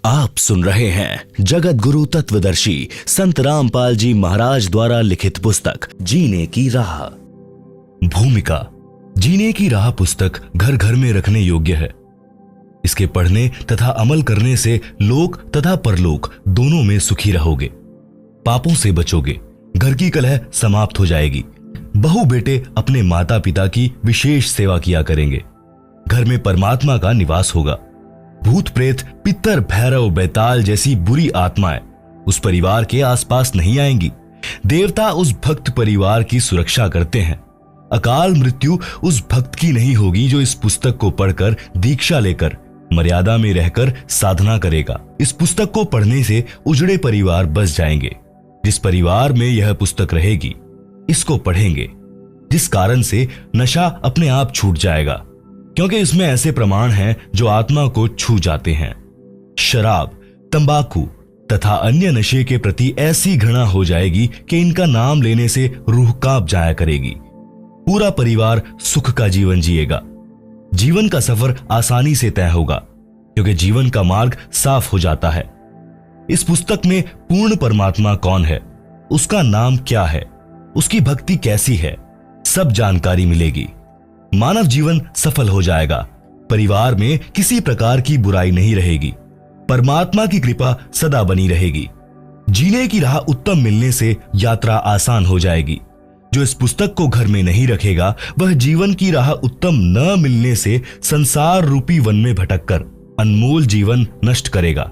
आप सुन रहे हैं जगत गुरु तत्वदर्शी संत रामपाल जी महाराज द्वारा लिखित पुस्तक जीने की राह। भूमिका। जीने की राह पुस्तक घर घर में रखने योग्य है। इसके पढ़ने तथा अमल करने से लोक तथा परलोक दोनों में सुखी रहोगे, पापों से बचोगे, घर की कलह समाप्त हो जाएगी, बहू बेटे अपने माता पिता की विशेष सेवा किया करेंगे, घर में परमात्मा का निवास होगा, भूत प्रेत पितर भैरव बैताल जैसी बुरी आत्माएं उस परिवार के आसपास नहीं आएंगी, देवता उस भक्त परिवार की सुरक्षा करते हैं, अकाल मृत्यु उस भक्त की नहीं होगी जो इस पुस्तक को पढ़कर दीक्षा लेकर मर्यादा में रहकर साधना करेगा। इस पुस्तक को पढ़ने से उजड़े परिवार बस जाएंगे। जिस परिवार में यह पुस्तक रहेगी, इसको पढ़ेंगे, जिस कारण से नशा अपने आप छूट जाएगा, क्योंकि इसमें ऐसे प्रमाण हैं जो आत्मा को छू जाते हैं। शराब, तंबाकू तथा अन्य नशे के प्रति ऐसी घृणा हो जाएगी कि इनका नाम लेने से रूह कांप जाया करेगी। पूरा परिवार सुख का जीवन जिएगा। जीवन का सफर आसानी से तय होगा, क्योंकि जीवन का मार्ग साफ हो जाता है। इस पुस्तक में पूर्ण परमात्मा कौन है, उसका नाम क्या है, उसकी भक्ति कैसी है, सब जानकारी मिलेगी। मानव जीवन सफल हो जाएगा। परिवार में किसी प्रकार की बुराई नहीं रहेगी। परमात्मा की कृपा सदा बनी रहेगी। जीने की राह उत्तम मिलने से यात्रा आसान हो जाएगी। जो इस पुस्तक को घर में नहीं रखेगा, वह जीवन की राह उत्तम न मिलने से संसार रूपी वन में भटककर अनमोल जीवन नष्ट करेगा।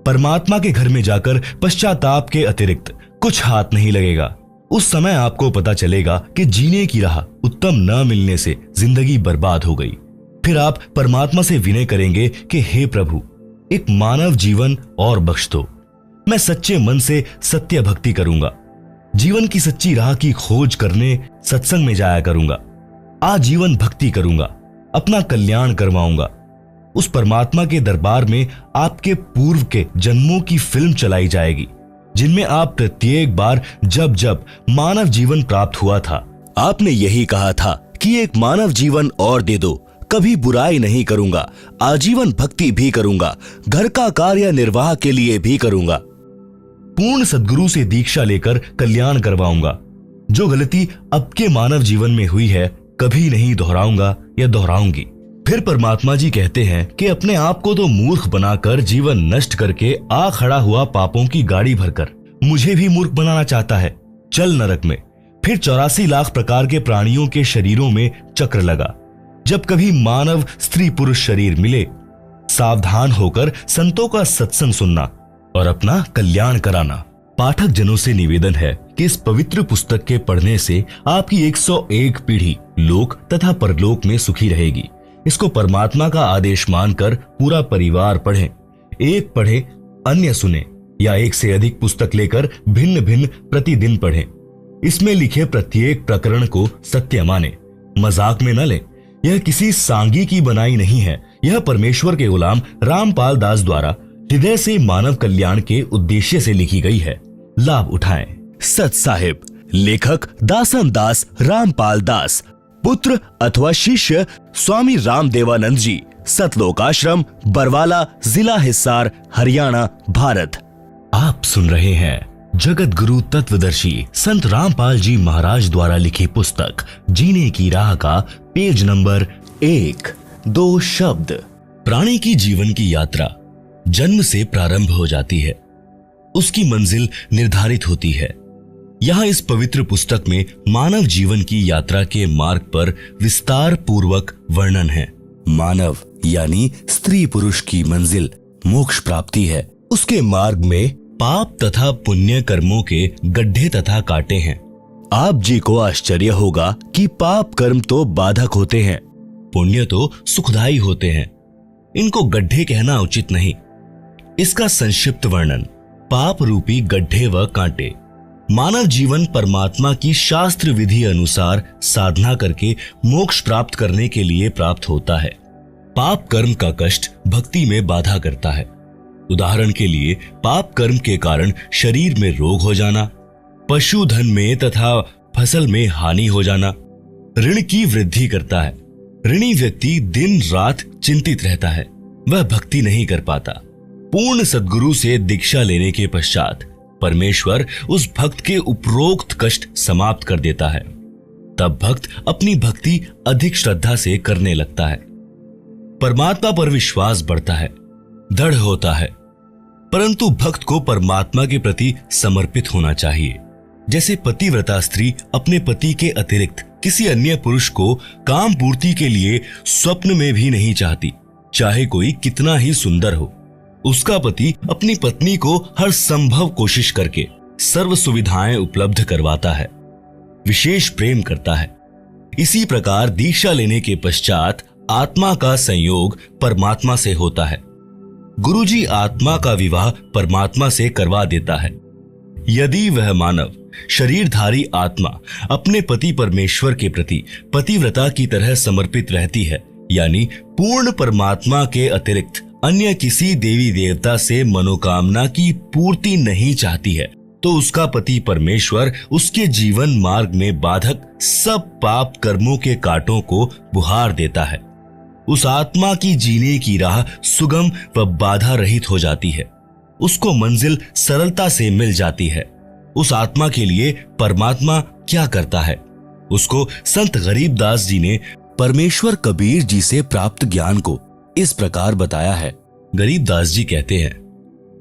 परमात्मा के घर में जाकर पश्चाताप के अतिरिक्त कुछ हाथ नहीं लगेगा। उस समय आपको पता चलेगा कि जीने की राह उत्तम न मिलने से जिंदगी बर्बाद हो गई। फिर आप परमात्मा से विनय करेंगे कि हे प्रभु, एक मानव जीवन और बख्श दो। मैं सच्चे मन से सत्य भक्ति करूंगा। जीवन की सच्ची राह की खोज करने सत्संग में जाया करूंगा। आजीवन भक्ति करूंगा, अपना कल्याण करवाऊंगा। उस परमात्मा के दरबार में आपके पूर्व के जन्मों की फिल्म चलाई जाएगी, जिनमें आप प्रत्येक बार जब जब मानव जीवन प्राप्त हुआ था, आपने यही कहा था कि एक मानव जीवन और दे दो, कभी बुराई नहीं करूंगा, आजीवन भक्ति भी करूंगा, घर का कार्य निर्वाह के लिए भी करूंगा, पूर्ण सद्गुरु से दीक्षा लेकर कल्याण करवाऊंगा। जो गलती अब के मानव जीवन में हुई है, कभी नहीं दोहराऊंगा या दोहराऊंगी। फिर परमात्मा जी कहते हैं कि अपने आप को तो मूर्ख बनाकर जीवन नष्ट करके आ खड़ा हुआ पापों की गाड़ी भरकर मुझे भी मूर्ख बनाना चाहता है। चल नरक में। फिर 84 लाख प्रकार के प्राणियों के शरीरों में चक्र लगा। जब कभी मानव स्त्री पुरुष शरीर मिले, सावधान होकर संतों का सत्संग सुनना और अपना कल्याण कराना। पाठक जनों से निवेदन है कि इस पवित्र पुस्तक के पढ़ने से आपकी 101 पीढ़ी लोक तथा परलोक में सुखी रहेगी। इसको परमात्मा का आदेश मानकर पूरा परिवार पढ़े। एक पढ़े, अन्य सुने, या एक से अधिक पुस्तक लेकर भिन्न भिन्न प्रतिदिन पढ़े। इसमें लिखे प्रत्येक प्रकरण को सत्य माने, मजाक में न ले। यह किसी सांगी की बनाई नहीं है। यह परमेश्वर के गुलाम रामपाल दास द्वारा हृदय से मानव कल्याण के उद्देश्य से लिखी गई है। लाभ उठाएं। सत साहिब। लेखक दासन दास रामपाल दास, पुत्र अथवा शिष्य स्वामी रामदेवानंद जी, सतलोक आश्रम, बरवाला, जिला हिसार, हरियाणा, भारत। आप सुन रहे हैं जगत गुरु तत्वदर्शी संत रामपाल जी महाराज द्वारा लिखी पुस्तक जीने की राह का पेज नंबर 1। 2 शब्द। प्राणी की जीवन की यात्रा जन्म से प्रारंभ हो जाती है। उसकी मंजिल निर्धारित होती है। यहाँ इस पवित्र पुस्तक में मानव जीवन की यात्रा के मार्ग पर विस्तार पूर्वक वर्णन है। मानव यानी स्त्री पुरुष की मंजिल मोक्ष प्राप्ति है। उसके मार्ग में पाप तथा पुण्य कर्मों के गड्ढे तथा कांटे हैं। आप जी को आश्चर्य होगा कि पाप कर्म तो बाधक होते हैं, पुण्य तो सुखदायी होते हैं। इनको गड्ढे कहना उचित नहीं। इसका संक्षिप्त वर्णन। पाप रूपी गड्ढे व कांटे। मानव जीवन परमात्मा की शास्त्र विधि अनुसार साधना करके मोक्ष प्राप्त करने के लिए प्राप्त होता है। पाप कर्म का कष्ट भक्ति में बाधा करता है। उदाहरण के लिए, पाप कर्म के कारण शरीर में रोग हो जाना, पशुधन में तथा फसल में हानि हो जाना, ऋण की वृद्धि करता है। ऋणी व्यक्ति दिन रात चिंतित रहता है, वह भक्ति नहीं कर पाता। पूर्ण सद्गुरु से दीक्षा लेने के पश्चात परमेश्वर उस भक्त के उपरोक्त कष्ट समाप्त कर देता है। तब भक्त अपनी भक्ति अधिक श्रद्धा से करने लगता है। परमात्मा पर विश्वास बढ़ता है, दृढ़ होता है। परंतु भक्त को परमात्मा के प्रति समर्पित होना चाहिए। जैसे पतिव्रता स्त्री अपने पति के अतिरिक्त किसी अन्य पुरुष को काम पूर्ति के लिए स्वप्न में भी नहीं चाहती, चाहे कोई कितना ही सुंदर हो। उसका पति अपनी पत्नी को हर संभव कोशिश करके सर्व सुविधाएं उपलब्ध करवाता है, विशेष प्रेम करता है। इसी प्रकार दीक्षा लेने के पश्चात आत्मा का संयोग परमात्मा से होता है। गुरुजी आत्मा का विवाह परमात्मा से करवा देता है। यदि वह मानव शरीरधारी आत्मा अपने पति परमेश्वर के प्रति पतिव्रता की तरह समर्पित रहती है, यानी पूर्ण परमात्मा के अतिरिक्त अन्य किसी देवी देवता से मनोकामना की पूर्ति नहीं चाहती है, तो उसका पति परमेश्वर उसके जीवन मार्ग में बाधक सब पाप कर्मों के कांटों को बुहार देता है। उस आत्मा की जीने की राह सुगम व बाधा रहित हो जाती है। उसको मंजिल सरलता से मिल जाती है। उस आत्मा के लिए परमात्मा क्या करता है, उसको संत गरीबदास जी ने परमेश्वर कबीर जी से प्राप्त ज्ञान को इस प्रकार बताया है। गरीबदास जी कहते हैं,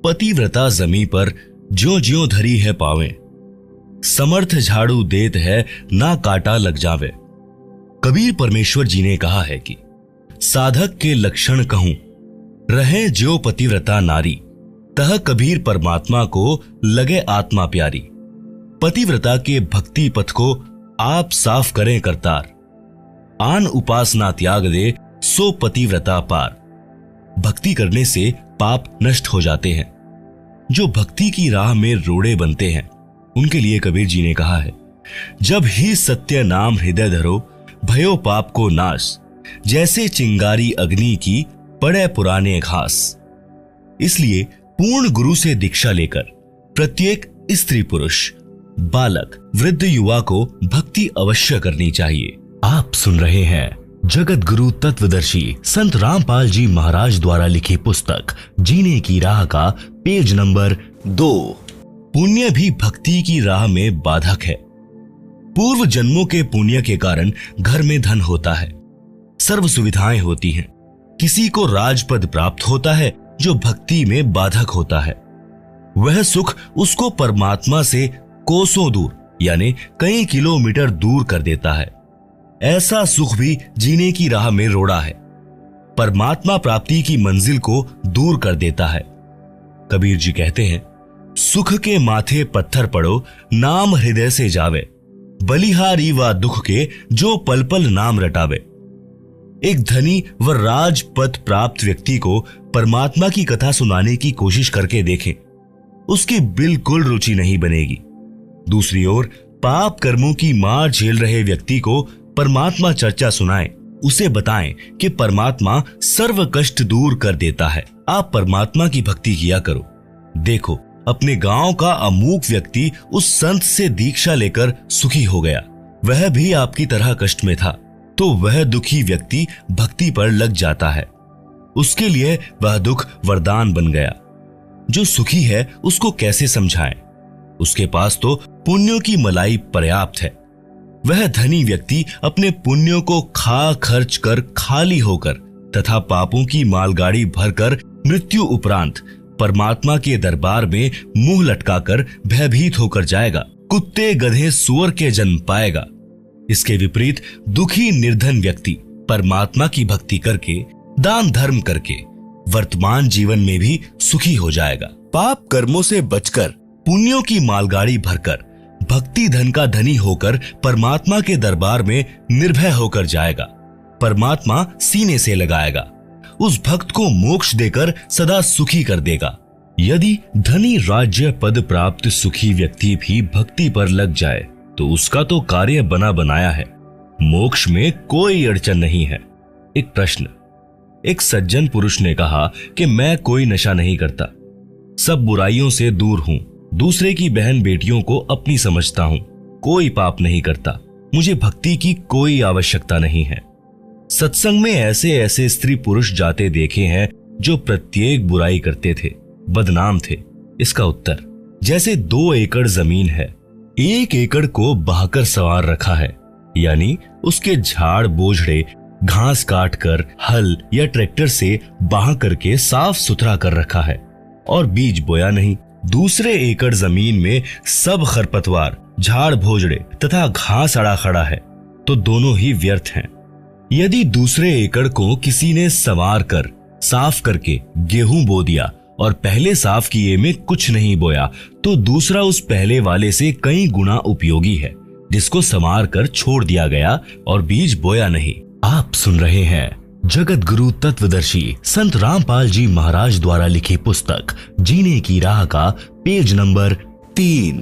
पतिव्रता जमी पर ज्यों ज्यों धरी है पावे, समर्थ झाड़ू देत है ना काटा लग जावे। कबीर परमेश्वर जी ने कहा है कि साधक के लक्षण कहूं, रहे ज्यो पतिव्रता नारी, तह कबीर परमात्मा को लगे आत्मा प्यारी। पतिव्रता के भक्ति पथ को आप साफ करें करतार, आन उपासना त्याग दे सो पतिव्रता पार। भक्ति करने से पाप नष्ट हो जाते हैं। जो भक्ति की राह में रोड़े बनते हैं, उनके लिए कबीर जी ने कहा है, जब ही सत्य नाम हृदय धरो, भयो पाप को नाश, जैसे चिंगारी अग्नि की पड़े पुराने घास। इसलिए पूर्ण गुरु से दीक्षा लेकर प्रत्येक स्त्री पुरुष, बालक, वृद्ध, युवा को भक्ति अवश्य करनी चाहिए। आप सुन रहे हैं जगत गुरु तत्वदर्शी संत रामपाल जी महाराज द्वारा लिखी पुस्तक जीने की राह का पेज नंबर 2। पुण्य भी भक्ति की राह में बाधक है। पूर्व जन्मों के पुण्य के कारण घर में धन होता है, सर्व सुविधाएं होती हैं। किसी को राजपद प्राप्त होता है जो भक्ति में बाधक होता है। वह सुख उसको परमात्मा से कोसों दूर यानी कई किलोमीटर दूर कर देता है। ऐसा सुख भी जीने की राह में रोड़ा है, परमात्मा प्राप्ति की मंजिल को दूर कर देता है। कबीर जी कहते हैं, सुख के माथे पत्थर पड़ो, नाम हृदय से जावे, बलिहारी व दुख के जो पल पल नाम रटावे। एक धनी व राजपद प्राप्त व्यक्ति को परमात्मा की कथा सुनाने की कोशिश करके देखें, उसकी बिल्कुल रुचि नहीं बनेगी। दूसरी ओर पाप कर्मों की मार झेल रहे व्यक्ति को परमात्मा चर्चा सुनाएं, उसे बताएं कि परमात्मा सर्व कष्ट दूर कर देता है। आप परमात्मा की भक्ति किया करो। देखो, अपने गांव का अमूक व्यक्ति उस संत से दीक्षा लेकर सुखी हो गया। वह भी आपकी तरह कष्ट में था, तो वह दुखी व्यक्ति भक्ति पर लग जाता है। उसके लिए वह दुख वरदान बन गया। जो सुखी है उसको कैसे समझाएं? उसके पास तो पुण्यों की मलाई पर्याप्त है। वह धनी व्यक्ति अपने पुण्यों को खा खर्च कर खाली होकर तथा पापों की मालगाड़ी भरकर मृत्यु उपरांत परमात्मा के दरबार में मुंह लटकाकर भयभीत होकर जाएगा। कुत्ते गधे सुअर के जन्म पाएगा। इसके विपरीत दुखी निर्धन व्यक्ति परमात्मा की भक्ति करके, दान धर्म करके वर्तमान जीवन में भी सुखी हो जाएगा। पाप कर्मों से बचकर पुण्यों की मालगाड़ी भरकर भक्ति धन का धनी होकर परमात्मा के दरबार में निर्भय होकर जाएगा। परमात्मा सीने से लगाएगा, उस भक्त को मोक्ष देकर सदा सुखी कर देगा। यदि धनी राज्य पद प्राप्त सुखी व्यक्ति भी भक्ति पर लग जाए तो उसका तो कार्य बना बनाया है, मोक्ष में कोई अड़चन नहीं है। एक प्रश्न। एक सज्जन पुरुष ने कहा कि मैं कोई नशा नहीं करता, सब बुराइयों से दूर हूं, दूसरे की बहन बेटियों को अपनी समझता हूं, कोई पाप नहीं करता, मुझे भक्ति की कोई आवश्यकता नहीं है। सत्संग में ऐसे ऐसे स्त्री पुरुष जाते देखे हैं जो प्रत्येक बुराई करते थे, बदनाम थे? इसका उत्तर, जैसे 2 एकड़ जमीन है, 1 एकड़ को बहाकर संवार रखा है, यानी उसके झाड़ बोझड़े घास काट कर हल या ट्रैक्टर से बहा करके साफ सुथरा कर रखा है और बीज बोया नहीं। दूसरे एकड़ जमीन में सब खरपतवार, झाड़ भोजड़े तथा घास अड़ा खड़ा है, तो दोनों ही व्यर्थ हैं। यदि दूसरे एकड़ को किसी ने संवार कर साफ करके गेहूं बो दिया और पहले साफ किए में कुछ नहीं बोया, तो दूसरा उस पहले वाले से कई गुना उपयोगी है, जिसको संवार कर छोड़ दिया गया और बीज बोया नहीं। आप सुन रहे हैं जगत गुरु तत्वदर्शी संत रामपाल जी महाराज द्वारा लिखी पुस्तक जीने की राह का पेज नंबर 3।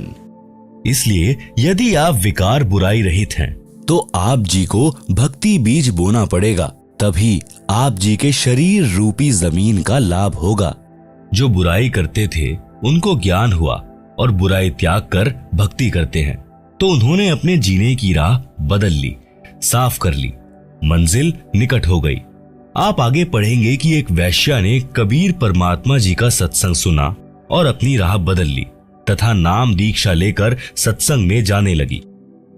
इसलिए यदि आप विकार बुराई रहित हैं, तो आप जी को भक्ति बीज बोना पड़ेगा, तभी आप जी के शरीर रूपी जमीन का लाभ होगा। जो बुराई करते थे उनको ज्ञान हुआ और बुराई त्याग कर भक्ति करते हैं, तो उन्होंने अपने जीने की राह बदल ली, साफ कर ली, मंजिल निकट हो गई। आप आगे पढ़ेंगे कि एक वैश्या ने कबीर परमात्मा जी का सत्संग सुना और अपनी राह बदल ली तथा नाम दीक्षा लेकर सत्संग में जाने लगी।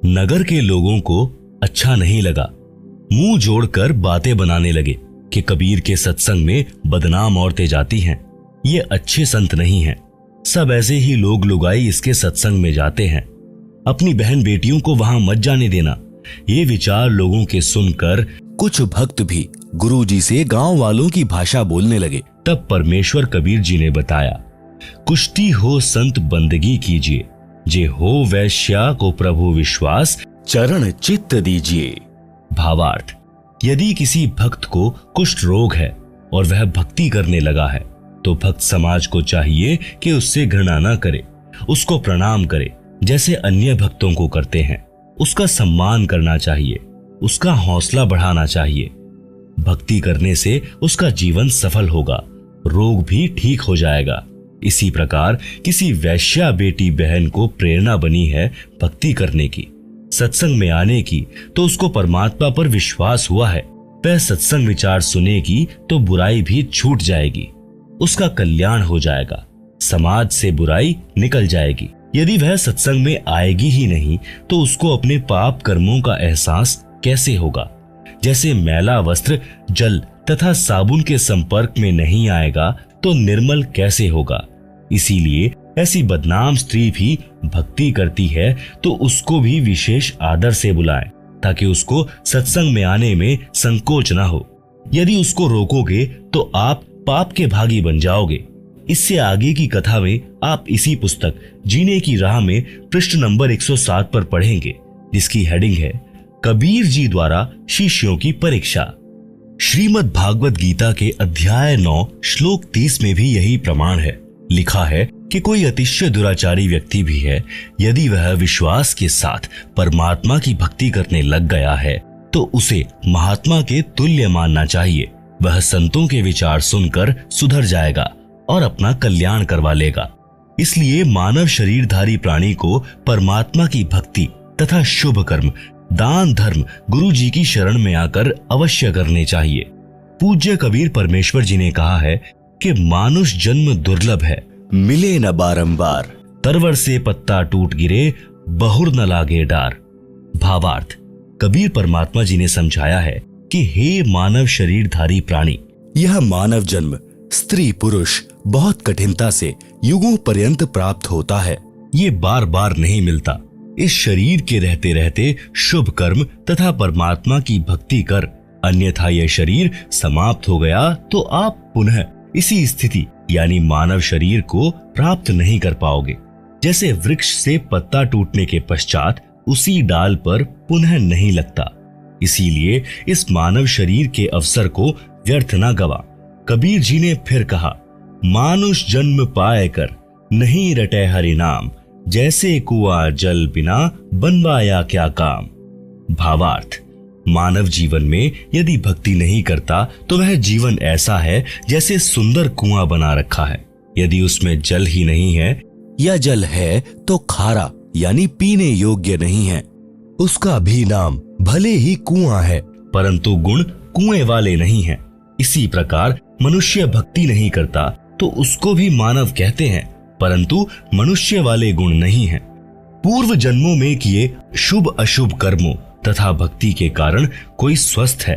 नगर के लोगों को अच्छा नहीं लगा, मुंह जोड़कर बातें बनाने लगे कि कबीर के सत्संग में बदनाम औरतें जाती हैं, ये अच्छे संत नहीं हैं। सब ऐसे ही लोग लुगाई इसके सत्संग में जाते हैं, अपनी बहन बेटियों को वहां मत जाने देना। ये विचार लोगों के सुनकर कुछ भक्त भी गुरुजी से गांव वालों की भाषा बोलने लगे। तब परमेश्वर कबीर जी ने बताया, कुष्टी हो संत बंदगी कीजिए, जे हो वैश्या को प्रभु विश्वास, चरण चित्त दीजिए। भावार्थ, यदि किसी भक्त को कुष्ठ रोग है और वह भक्ति करने लगा है, तो भक्त समाज को चाहिए कि उससे घृणा न करे, उसको प्रणाम करे जैसे अन्य भक्तों को करते हैं। उसका सम्मान करना चाहिए, उसका हौसला बढ़ाना चाहिए। भक्ति करने से उसका जीवन सफल होगा, रोग भी ठीक हो जाएगा। इसी प्रकार किसी वैश्या बेटी बहन को प्रेरणा बनी है भक्ति करने की, सत्संग में आने की, तो उसको परमात्मा पर विश्वास हुआ है। वह सत्संग विचार सुनेगी तो बुराई भी छूट जाएगी, उसका कल्याण हो जाएगा, समाज से बुराई निकल जाएगी। यदि वह सत्संग में आएगी ही नहीं, तो उसको अपने पाप कर्मों का एहसास कैसे होगा? जैसे मैला वस्त्र जल तथा साबुन के संपर्क में नहीं आएगा तो निर्मल कैसे होगा? इसीलिए ऐसी बदनाम स्त्री भी भक्ति करती है तो उसको भी विशेष आदर से बुलाएं, ताकि उसको सत्संग में आने में संकोच ना हो। यदि उसको रोकोगे तो आप पाप के भागी बन जाओगे। इससे आगे की कथा में आप इसी पुस्तक जीने की राह में पृष्ठ नंबर 107 पर पढ़ेंगे, जिसकी हेडिंग है कबीर जी द्वारा शिष्यों की परीक्षा। श्रीमद् भागवत गीता के अध्याय 9 श्लोक 30 में भी यही प्रमाण है। लिखा है कि कोई अतिशय दुराचारी व्यक्ति भी है, यदि वह विश्वास के साथ परमात्मा की भक्ति करने लग गया है, तो उसे महात्मा के तुल्य मानना चाहिए। वह संतों के विचार सुनकर सुधर जाएगा और अपना कल्याण करवा लेगा। इसलिए मानव शरीरधारी प्राणी को परमात्मा की भक्ति तथा शुभ कर्म, दान धर्म गुरु जी की शरण में आकर अवश्य करने चाहिए। पूज्य कबीर परमेश्वर जी ने कहा है कि मानुष जन्म दुर्लभ है, मिले न बारंबार, तरवर से पत्ता टूट गिरे, बहुर न लागे डार। भावार्थ, कबीर परमात्मा जी ने समझाया है कि हे मानव शरीरधारी प्राणी, यह मानव जन्म स्त्री पुरुष बहुत कठिनता से युगों पर्यंत प्राप्त होता है। ये बार बार नहीं मिलता। इस शरीर के रहते रहते शुभ कर्म तथा परमात्मा की भक्ति कर, अन्यथा यह शरीर समाप्त हो गया तो आप पुनः इसी स्थिति यानी मानव शरीर को प्राप्त नहीं कर पाओगे। जैसे वृक्ष से पत्ता टूटने के पश्चात उसी डाल पर पुनः नहीं लगता। इसीलिए इस मानव शरीर के अवसर को व्यर्थ न गवा। कबीर जी ने फिर कहा, मानुष जन्म पाए कर नहीं रटे हरि नाम, जैसे कुआं जल बिना बनवाया क्या काम। भावार्थ, मानव जीवन में यदि भक्ति नहीं करता तो वह जीवन ऐसा है जैसे सुंदर कुआं बना रखा है। यदि उसमें जल ही नहीं है या जल है तो खारा यानी पीने योग्य नहीं है। उसका भी नाम भले ही कुआं है, परंतु गुण कुएं वाले नहीं हैं। इसी प्रकार मनुष्य भक्ति नहीं करता तो उसको भी मानव कहते हैं, परंतु मनुष्य वाले गुण नहीं हैं। पूर्व जन्मों में किए शुभ अशुभ कर्मों तथा भक्ति के कारण कोई स्वस्थ है,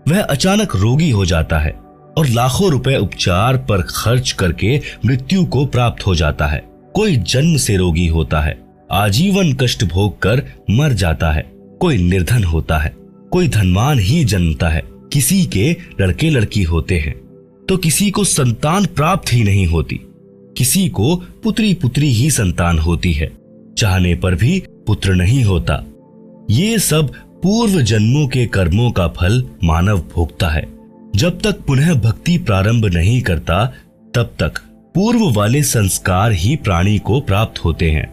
वह अचानक रोगी हो जाता है और लाखों रुपए उपचार पर खर्च करके मृत्यु को प्राप्त हो जाता है। कोई जन्म से रोगी होता है, आजीवन कष्ट भोग कर मर जाता है। कोई निर्धन होता है, कोई धनवान ही जन्मता है। किसी के लड़के लड़की होते हैं तो किसी को संतान प्राप्त ही नहीं होती, किसी को पुत्री पुत्री ही संतान होती है, चाहने पर भी पुत्र नहीं होता। ये सब पूर्व जन्मों के कर्मों का फल मानव भोगता है। जब तक पुनः भक्ति प्रारंभ नहीं करता, तब तक पूर्व वाले संस्कार ही प्राणी को प्राप्त होते हैं।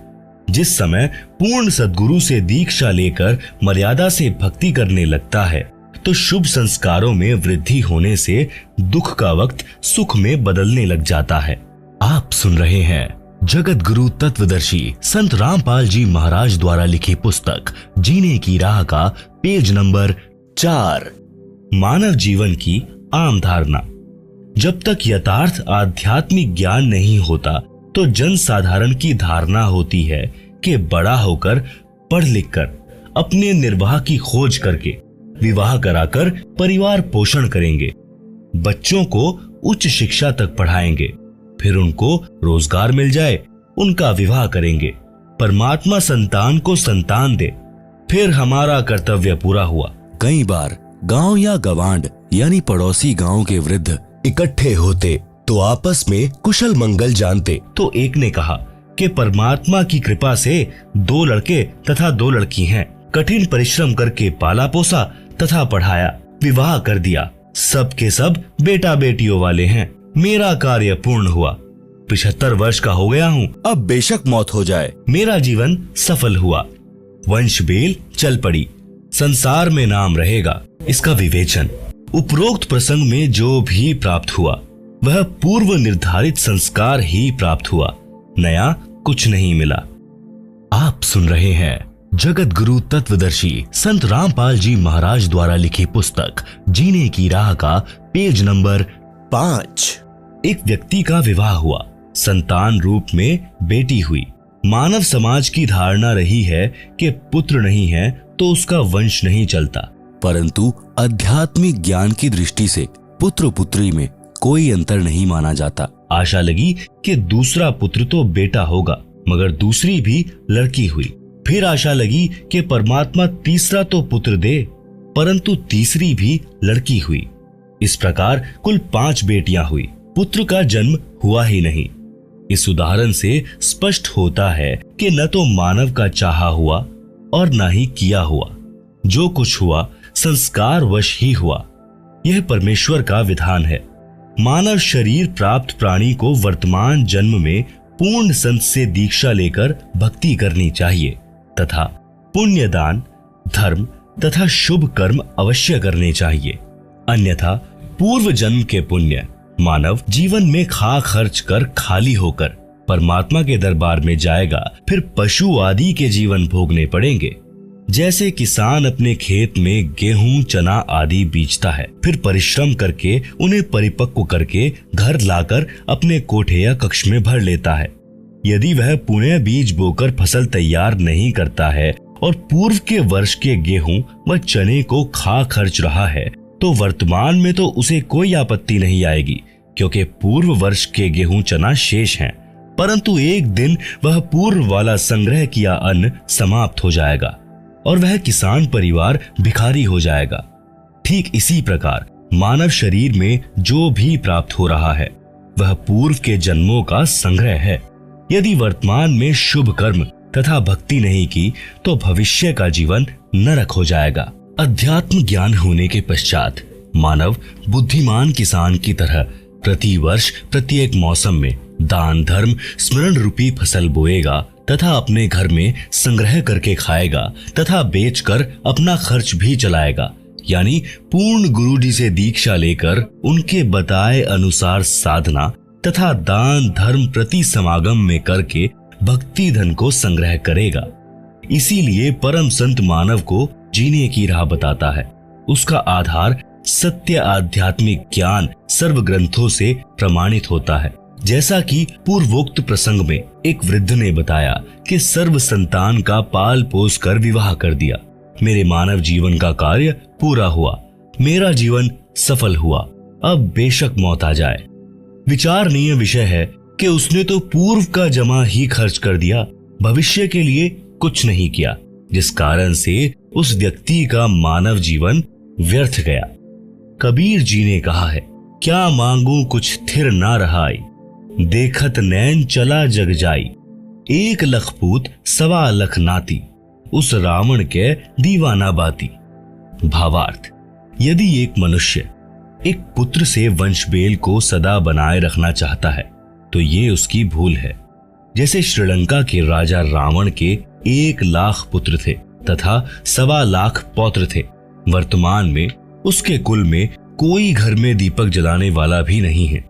जिस समय पूर्ण सद्गुरु से दीक्षा लेकर मर्यादा से भक्ति करने लगता है, तो शुभ संस्कारों में वृद्धि होने से दुख का वक्त सुख में बदलने लग जाता है। आप सुन रहे हैं जगत गुरु तत्वदर्शी संत रामपाल जी महाराज द्वारा लिखी पुस्तक जीने की राह का पेज नंबर 4, मानव जीवन की आम धारणा। जब तक यथार्थ आध्यात्मिक ज्ञान नहीं होता, तो जन साधारण की धारणा होती है कि बड़ा होकर पढ़ लिख कर अपने निर्वाह की खोज करके विवाह कराकर परिवार पोषण करेंगे, बच्चों को उच्च शिक्षा तक पढ़ाएंगे, फिर उनको रोजगार मिल जाए उनका विवाह करेंगे, परमात्मा संतान को संतान दे, फिर हमारा कर्तव्य पूरा हुआ। कई बार गांव या गवांड यानी पड़ोसी गांव के वृद्ध इकट्ठे होते तो आपस में कुशल मंगल जानते। तो एक ने कहा कि परमात्मा की कृपा से 2 लड़के तथा 2 लड़की हैं, कठिन परिश्रम करके पाला पोसा तथा पढ़ाया, विवाह कर दिया, सब के सब बेटा बेटियों वाले हैं। मेरा कार्य पूर्ण हुआ, 75 वर्ष का हो गया हूँ, अब बेशक मौत हो जाए, मेरा जीवन सफल हुआ, वंश बेल चल पड़ी, संसार में नाम रहेगा। इसका विवेचन उपरोक्त प्रसंग में जो भी प्राप्त हुआ वह पूर्व निर्धारित संस्कार ही प्राप्त हुआ, नया कुछ नहीं मिला। आप सुन रहे हैं जगत गुरु तत्वदर्शी संत रामपाल जी महाराज द्वारा लिखी पुस्तक जीने की राह का पेज नंबर 5। एक व्यक्ति का विवाह हुआ, संतान रूप में बेटी हुई। मानव समाज की धारणा रही है कि पुत्र नहीं है तो उसका वंश नहीं चलता, परंतु आध्यात्मिक ज्ञान की दृष्टि से पुत्र पुत्री में कोई अंतर नहीं माना जाता। आशा लगी कि दूसरा पुत्र तो बेटा होगा, मगर दूसरी भी लड़की हुई। फिर आशा लगी कि परमात्मा तीसरा तो पुत्र दे, परंतु तीसरी भी लड़की हुई। इस प्रकार कुल 5 बेटियां हुई, पुत्र का जन्म हुआ ही नहीं। इस उदाहरण से स्पष्ट होता है कि न तो मानव का चाहा हुआ और न ही किया हुआ, जो कुछ हुआ संस्कार वश ही हुआ। यह परमेश्वर का विधान है। मानव शरीर प्राप्त प्राणी को वर्तमान जन्म में पूर्ण संत से दीक्षा लेकर भक्ति करनी चाहिए तथा पुण्य दान, धर्म तथा शुभ कर्म अवश्य करने चाहिए। अन्यथा पूर्व जन्म के पुण्य मानव जीवन में खा खर्च कर खाली होकर परमात्मा के दरबार में जाएगा, फिर पशु आदि के जीवन भोगने पड़ेंगे। जैसे किसान अपने खेत में गेहूं, चना आदि बीजता है, फिर परिश्रम करके उन्हें परिपक्व करके घर लाकर अपने कोठे या कक्ष में भर लेता है। यदि वह पुनः बीज बोकर फसल तैयार नहीं करता है और पूर्व के वर्ष के गेहूं व चने को खा खर्च रहा है, तो वर्तमान में तो उसे कोई आपत्ति नहीं आएगी, क्योंकि पूर्व वर्ष के गेहूं चना शेष हैं। परंतु एक दिन वह पूर्व वाला संग्रह किया अन्न समाप्त हो जाएगा और वह किसान परिवार भिखारी हो जाएगा। ठीक इसी प्रकार मानव शरीर में जो भी प्राप्त हो रहा है वह पूर्व के जन्मों का संग्रह है। यदि वर्तमान में शुभ कर्म तथा भक्ति नहीं की तो भविष्य का जीवन नरक हो जाएगा। अध्यात्म ज्ञान होने के पश्चात मानव बुद्धिमान किसान की तरह प्रति वर्ष प्रत्येक मौसम में दान धर्म स्मरण रूपी फसल बोएगा तथा अपने घर में संग्रह करके खाएगा तथा बेचकर अपना खर्च भी चलाएगा। यानी पूर्ण गुरु जी से दीक्षा लेकर उनके बताए अनुसार साधना तथा दान धर्म प्रति समागम में करके भक्ति धन को संग्रह करेगा। इसीलिए परम संत मानव को जीने की राह बताता है। उसका आधार सत्य आध्यात्मिक ज्ञान सर्व ग्रंथों से प्रमाणित होता है। जैसा कि पूर्वोक्त प्रसंग में एक वृद्ध ने बताया कि सर्व संतान का पाल पोस कर विवाह कर दिया। मेरे मानव जीवन का कार्य पूरा हुआ, मेरा जीवन सफल हुआ, अब बेशक मौत आ जाए। विचारणीय विषय है कि उसने तो पूर्व का जमा ही खर्च कर दिया, भविष्य के लिए कुछ नहीं किया, जिस कारण से उस व्यक्ति का मानव जीवन व्यर्थ गया। कबीर जी ने कहा है, क्या मांगू कुछ थिर ना रहाई, देखत नैन चला जग जाई, 1 लख पूत 1.25 लख नाती, उस रावण के दीवाना बाती। भावार्थ, यदि एक मनुष्य एक पुत्र से वंशबेल को सदा बनाए रखना चाहता है तो ये उसकी भूल है। जैसे श्रीलंका के राजा रावण के 1 लाख पुत्र थे तथा 1.25 लाख पौत्र थे। वर्तमान में उसके कुल में कोई घर में दीपक जलाने वाला भी नहीं है।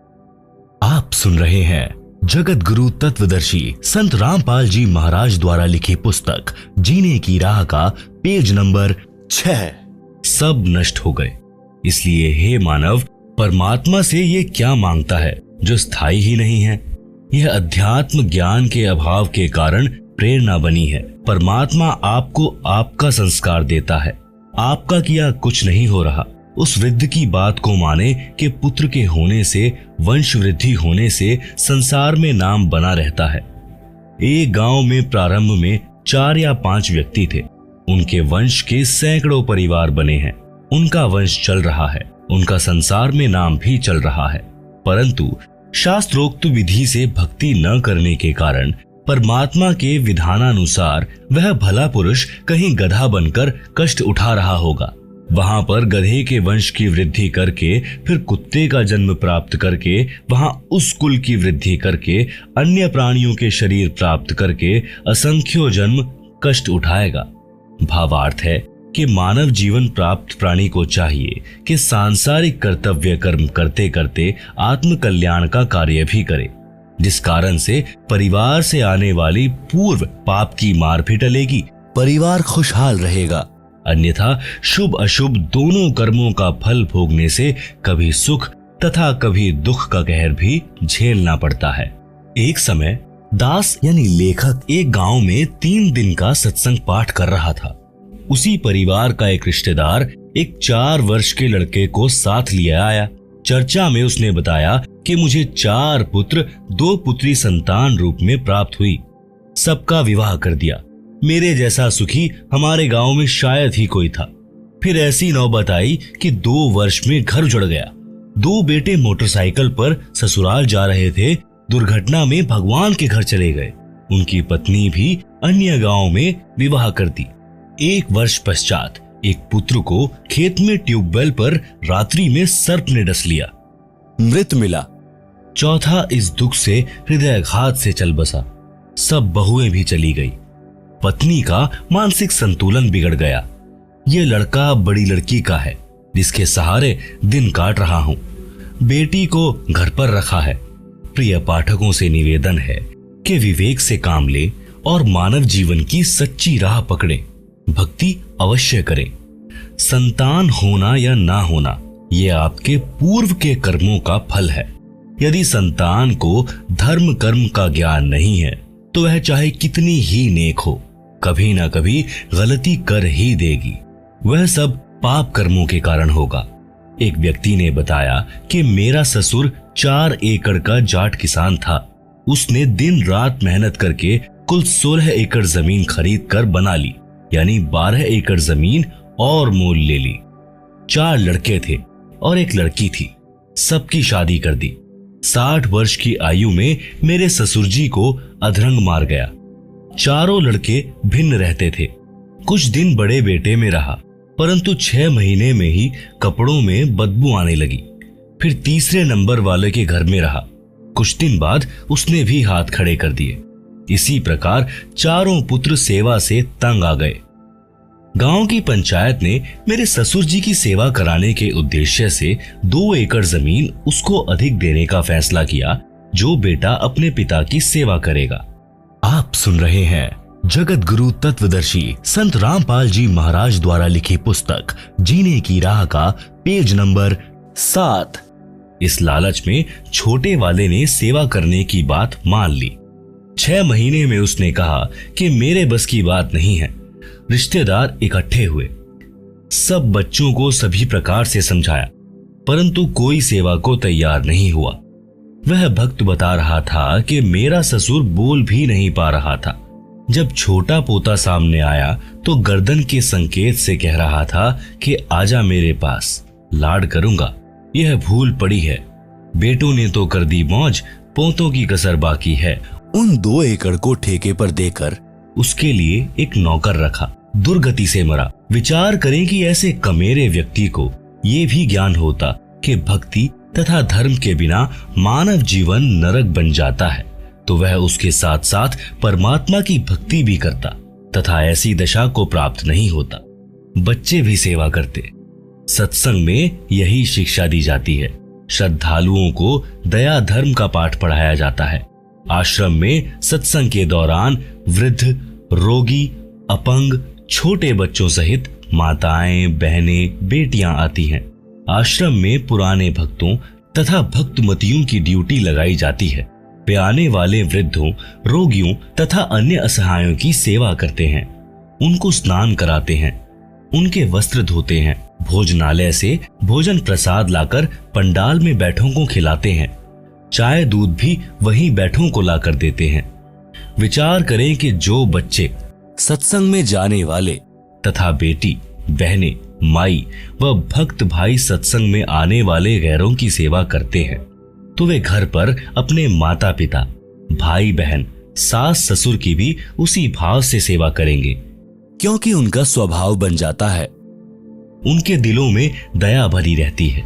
आप सुन रहे हैं जगत गुरु तत्वदर्शी संत रामपाल जी महाराज द्वारा लिखी पुस्तक जीने की राह का पेज नंबर 6। सब नष्ट हो गए, इसलिए हे मानव, परमात्मा से ये क्या मांगता है जो स्थायी ही नहीं है। यह अध्यात्म ज्ञान के अभाव के कारण प्रेरणा बनी है। परमात्मा आपको आपका संस्कार देता है, आपका किया कुछ नहीं हो रहा। उस वृद्ध की बात को माने कि पुत्र के होने से, वंश वृद्धि होने से संसार में नाम बना रहता है। एक गांव में प्रारंभ में 4 या 5 व्यक्ति थे। उनके वंश के सैकड़ों परिवार बने हैं। उनका वंश चल रहा है, उनका संसार में नाम भी चल रहा है, परंतु शास्त्रोक्त विधि से भक्ति न करने के कारण परमात्मा के विधानानुसार वह भला पुरुष कहीं गधा बनकर कष्ट उठा रहा होगा। वहां पर गधे के वंश की वृद्धि करके, फिर कुत्ते का जन्म प्राप्त करके, वहां उस कुल की वृद्धि करके, अन्य प्राणियों के शरीर प्राप्त करके असंख्यों जन्म कष्ट उठाएगा। भावार्थ है कि मानव जीवन प्राप्त प्राणी को चाहिए कि सांसारिक कर्तव्य कर्म करते करते आत्म कल्याण का कार्य भी करे, जिस कारण से परिवार से आने वाली पूर्व पाप की मार भी टलेगी, परिवार खुशहाल रहेगा। अन्यथा शुभ अशुभ दोनों कर्मों का फल भोगने से कभी सुख तथा कभी दुख का कहर भी झेलना पड़ता है। एक समय दास यानी लेखक एक गांव में 3 दिन का सत्संग पाठ कर रहा था। उसी परिवार का एक रिश्तेदार एक 4 वर्ष के लड़के को साथ लिए आया। चर्चा में उसने बताया कि मुझे 4 पुत्र 2 पुत्री संतान रूप में प्राप्त हुई, सबका विवाह कर दिया। मेरे जैसा सुखी हमारे गांव में शायद ही कोई था। फिर ऐसी नौबत आई कि 2 वर्ष में घर उजड़ गया। 2 बेटे मोटरसाइकिल पर ससुराल जा रहे थे, दुर्घटना में भगवान के घर चले गए। उनकी पत्नी भी अन्य गांव में विवाह कर दी। 1 वर्ष पश्चात एक पुत्र को खेत में ट्यूबवेल पर रात्रि में सर्प ने डस लिया, मृत मिला। चौथा इस दुख से हृदयघात से चल बसा। सब बहुएं भी चली गई। पत्नी का मानसिक संतुलन बिगड़ गया। ये लड़का बड़ी लड़की का है, जिसके सहारे दिन काट रहा हूं। बेटी को घर पर रखा है। प्रिय पाठकों से निवेदन है कि विवेक से काम ले और मानव जीवन की सच्ची राह पकड़े, भक्ति अवश्य करें। संतान होना या ना होना ये आपके पूर्व के कर्मों का फल है। यदि संतान को धर्म कर्म का ज्ञान नहीं है तो वह चाहे कितनी ही नेक हो, कभी ना कभी गलती कर ही देगी। वह सब पाप कर्मों के कारण होगा। एक व्यक्ति ने बताया कि मेरा ससुर 4 एकड़ का जाट किसान था। उसने दिन रात मेहनत करके कुल 16 एकड़ जमीन खरीद कर बना ली, यानी 12 एकड़ जमीन और मोल ले ली। 4 लड़के थे और एक लड़की थी। सबकी शादी कर दी। 60 वर्ष की आयु में मेरे ससुर जी को अधरंग मार गया। चारों लड़के भिन्न रहते थे। कुछ दिन बड़े बेटे में रहा, परंतु 6 महीने में ही कपड़ों में बदबू आने लगी। फिर तीसरे नंबर वाले के घर में रहा। कुछ दिन बाद उसने भी हाथ खड़े कर दिए। इसी प्रकार चारों पुत्र सेवा से तंग आ गए। गांव की पंचायत ने मेरे ससुर जी की सेवा कराने के उद्देश्य से 2 एकड़ जमीन उसको अधिक देने का फैसला किया, जो बेटा अपने पिता की सेवा करेगा। आप सुन रहे हैं जगत गुरु तत्वदर्शी संत रामपाल जी महाराज द्वारा लिखी पुस्तक जीने की राह का पेज नंबर 7। इस लालच में छोटे वाले ने सेवा करने की बात मान ली। 6 महीने में उसने कहा कि मेरे बस की बात नहीं है। रिश्तेदार इकट्ठे हुए, सब बच्चों को सभी प्रकार से समझाया, परंतु कोई सेवा को तैयार नहीं हुआ। वह भक्त बता रहा था कि मेरा ससुर बोल भी नहीं पा रहा था। जब छोटा पोता सामने आया तो गर्दन के संकेत से कह रहा था कि आजा मेरे पास, लाड करूंगा। यह भूल पड़ी है, बेटों ने तो कर दी मौज, पोतों की कसर बाकी है। उन 2 एकड़ को ठेके पर देकर उसके लिए एक नौकर रखा, दुर्गति से मरा। विचार करें कि ऐसे कमेरे व्यक्ति को ये भी ज्ञान होता कि भक्ति तथा धर्म के बिना मानव जीवन नरक बन जाता है, तो वह उसके साथ साथ परमात्मा की भक्ति भी करता तथा ऐसी दशा को प्राप्त नहीं होता। बच्चे भी सेवा करते। सत्संग में यही शिक्षा दी जाती है। श्रद्धालुओं को दया धर्म का पाठ पढ़ाया जाता है। आश्रम में सत्संग के दौरान वृद्ध, रोगी, अपंग, छोटे बच्चों सहित माताएं, बहनें, बेटियां आती हैं। आश्रम में पुराने भक्तों तथा भक्तमतियों की ड्यूटी लगाई जाती है। वे आने वाले वृद्धों, रोगियों तथा अन्य असहायों की सेवा करते हैं। उनको स्नान कराते हैं, उनके वस्त्र धोते हैं, भोजनालय से भोजन प्रसाद लाकर पंडाल में बैठों को खिलाते हैं। चाय दूध भी वहीं बैठों को लाकर देते हैं। विचार करें कि जो बच्चे सत्संग में जाने वाले तथा बेटी, बहनें, माई व भक्त भाई सत्संग में आने वाले गैरों की सेवा करते हैं, तो वे घर पर अपने माता पिता, भाई बहन, सास ससुर की भी उसी भाव से सेवा करेंगे, क्योंकि उनका स्वभाव बन जाता है। उनके दिलों में दया भरी रहती है।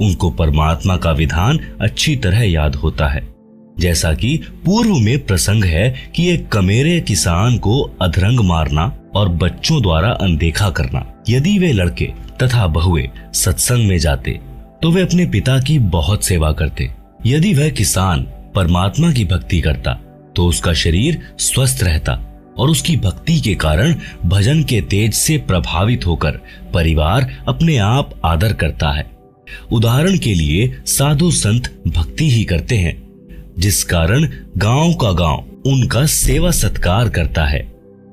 उनको परमात्मा का विधान अच्छी तरह याद होता है। जैसा कि पूर्व में प्रसंग है कि एक कमेरे किसान को अधरंग मारना और बच्चों द्वारा अनदेखा करना। यदि वे लड़के तथा बहुएं सत्संग में जाते तो वे अपने पिता की बहुत सेवा करते। यदि वह किसान परमात्मा की भक्ति करता तो उसका शरीर स्वस्थ रहता और उसकी भक्ति के कारण भजन के तेज से प्रभावित होकर परिवार अपने आप आदर करता है। उदाहरण के लिए साधु संत भक्ति ही करते हैं, जिस कारण गांव का गांव उनका सेवा सत्कार करता है।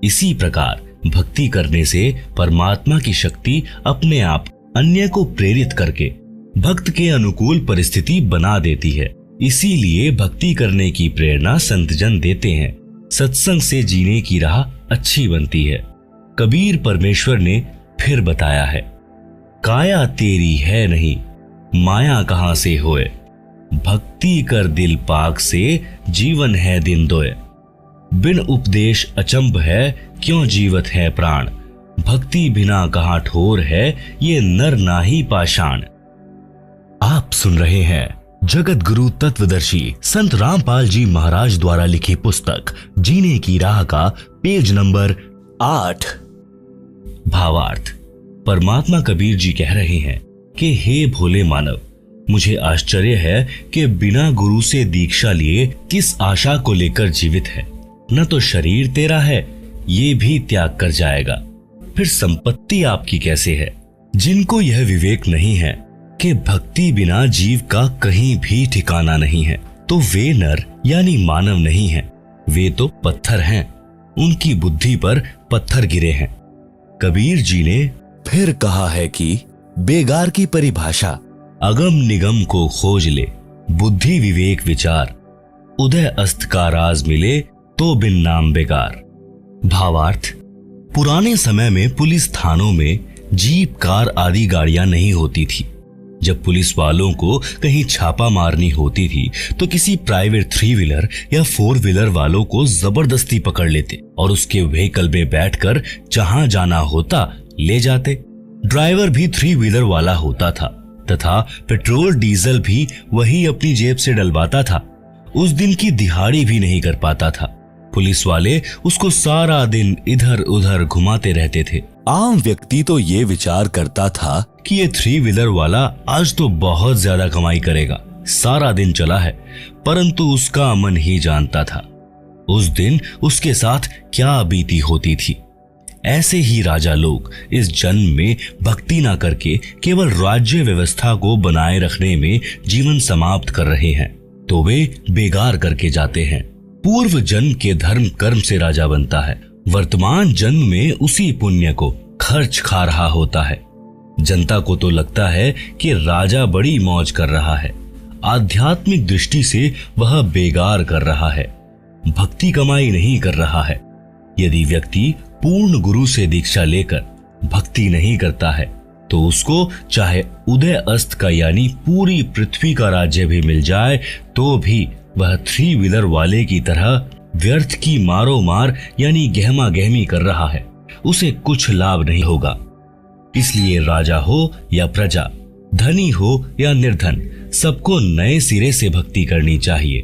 इसी प्रकार भक्ति करने से परमात्मा की शक्ति अपने आप अन्य को प्रेरित करके भक्त के अनुकूल परिस्थिति बना देती है। इसीलिए भक्ति करने की प्रेरणा संतजन देते हैं। सत्संग से जीने की राह अच्छी बनती है। कबीर परमेश्वर ने फिर बताया है, काया तेरी है नहीं, माया कहां से होए, भक्ति कर दिल पाक से, जीवन है दिन दोए। बिन उपदेश अचंभ है, क्यों जीवत है प्राण, भक्ति बिना कहां ठोर है, ये नर नाही पाषाण। आप सुन रहे हैं जगत गुरु तत्वदर्शी संत रामपाल जी महाराज द्वारा लिखी पुस्तक जीने की राह का पेज नंबर 8। भावार्थ। परमात्मा कबीर जी कह रहे हैं कि हे भोले मानव, मुझे आश्चर्य है कि बिना गुरु से दीक्षा लिए किस आशा को लेकर जीवित है। न तो शरीर तेरा है, ये भी त्याग कर जाएगा, फिर संपत्ति आपकी कैसे है। जिनको यह विवेक नहीं है कि भक्ति बिना जीव का कहीं भी ठिकाना नहीं है, तो वे नर यानी मानव नहीं हैं, वे तो पत्थर हैं। उनकी बुद्धि पर पत्थर गिरे हैं। कबीर जी ने फिर कहा है कि बेगार की परिभाषा अगम निगम को खोज ले, बुद्धि विवेक विचार, उदय अस्त का राज मिले तो बिन नाम बेकार। भावार्थ। पुराने समय में पुलिस थानों में जीप, कार आदि गाड़ियां नहीं होती थी। जब पुलिस वालों को कहीं छापा मारनी होती थी तो किसी प्राइवेट 3 व्हीलर या 4 व्हीलर वालों को जबरदस्ती पकड़ लेते और उसके व्हीकल में बैठकर जहां जाना होता ले जाते। ड्राइवर भी 3 व्हीलर वाला होता था तथा पेट्रोल डीजल भी वही अपनी जेब से डलवाता था। उस दिन की दिहाड़ी भी नहीं कर पाता था। पुलिस वाले उसको सारा दिन इधर उधर घुमाते रहते थे। आम व्यक्ति तो ये विचार करता था कि ये 3 व्हीलर वाला आज तो बहुत ज्यादा कमाई करेगा, सारा दिन चला है, परंतु उसका मन ही जानता था उस दिन उसके साथ क्या बीती होती थी। ऐसे ही राजा लोग इस जन्म में भक्ति ना करके केवल राज्य व्यवस्था को बनाए रखने में जीवन समाप्त कर रहे हैं तो वे बेगार करके जाते हैं। पूर्व जन्म के धर्म कर्म से राजा बनता है, वर्तमान जन्म में उसी पुण्य को खर्च खा रहा होता है। जनता को तो लगता है कि राजा बड़ी मौज कर रहा है, आध्यात्मिक दृष्टि से वह बेगार कर रहा है, भक्ति कमाई नहीं कर रहा है। यदि व्यक्ति पूर्ण गुरु से दीक्षा लेकर भक्ति नहीं करता है तो उसको चाहे उदय अस्त का यानी पूरी पृथ्वी का राज्य भी मिल जाए तो भी वह 3 व्हीलर वाले की तरह व्यर्थ की मारो मार यानी गहमा गहमी कर रहा है, उसे कुछ लाभ नहीं होगा। इसलिए राजा हो या प्रजा, धनी हो या निर्धन, सबको नए सिरे से भक्ति करनी चाहिए,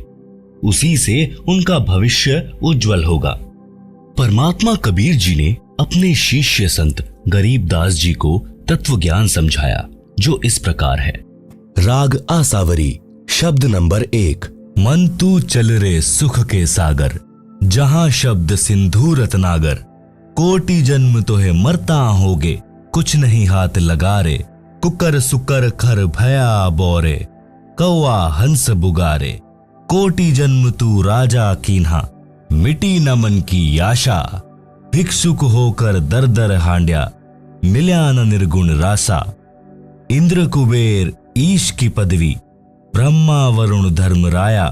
उसी से उनका भविष्य उज्जवल होगा। परमात्मा कबीर जी ने अपने शिष्य संत गरीबदास जी को तत्व ज्ञान समझाया जो इस प्रकार है। राग आसावरी, शब्द नंबर 1। मन तू चल रे सुख के सागर, जहां शब्द सिंधु रत्नागर, कोटि जन्म तो है मरता होगे, कुछ नहीं हाथ लगा रे, कुकर सुकर खर भया बोरे, कौआ हंस बुगारे, कोटि जन्म तू राजा कीन्हा, मिटी न मन की आशा, भिक्षुक होकर दर दर हांड्या, मिल्या न निर्गुण रासा, इंद्र कुबेर ईश की पदवी, ब्रह्मा वरुण धर्म राया,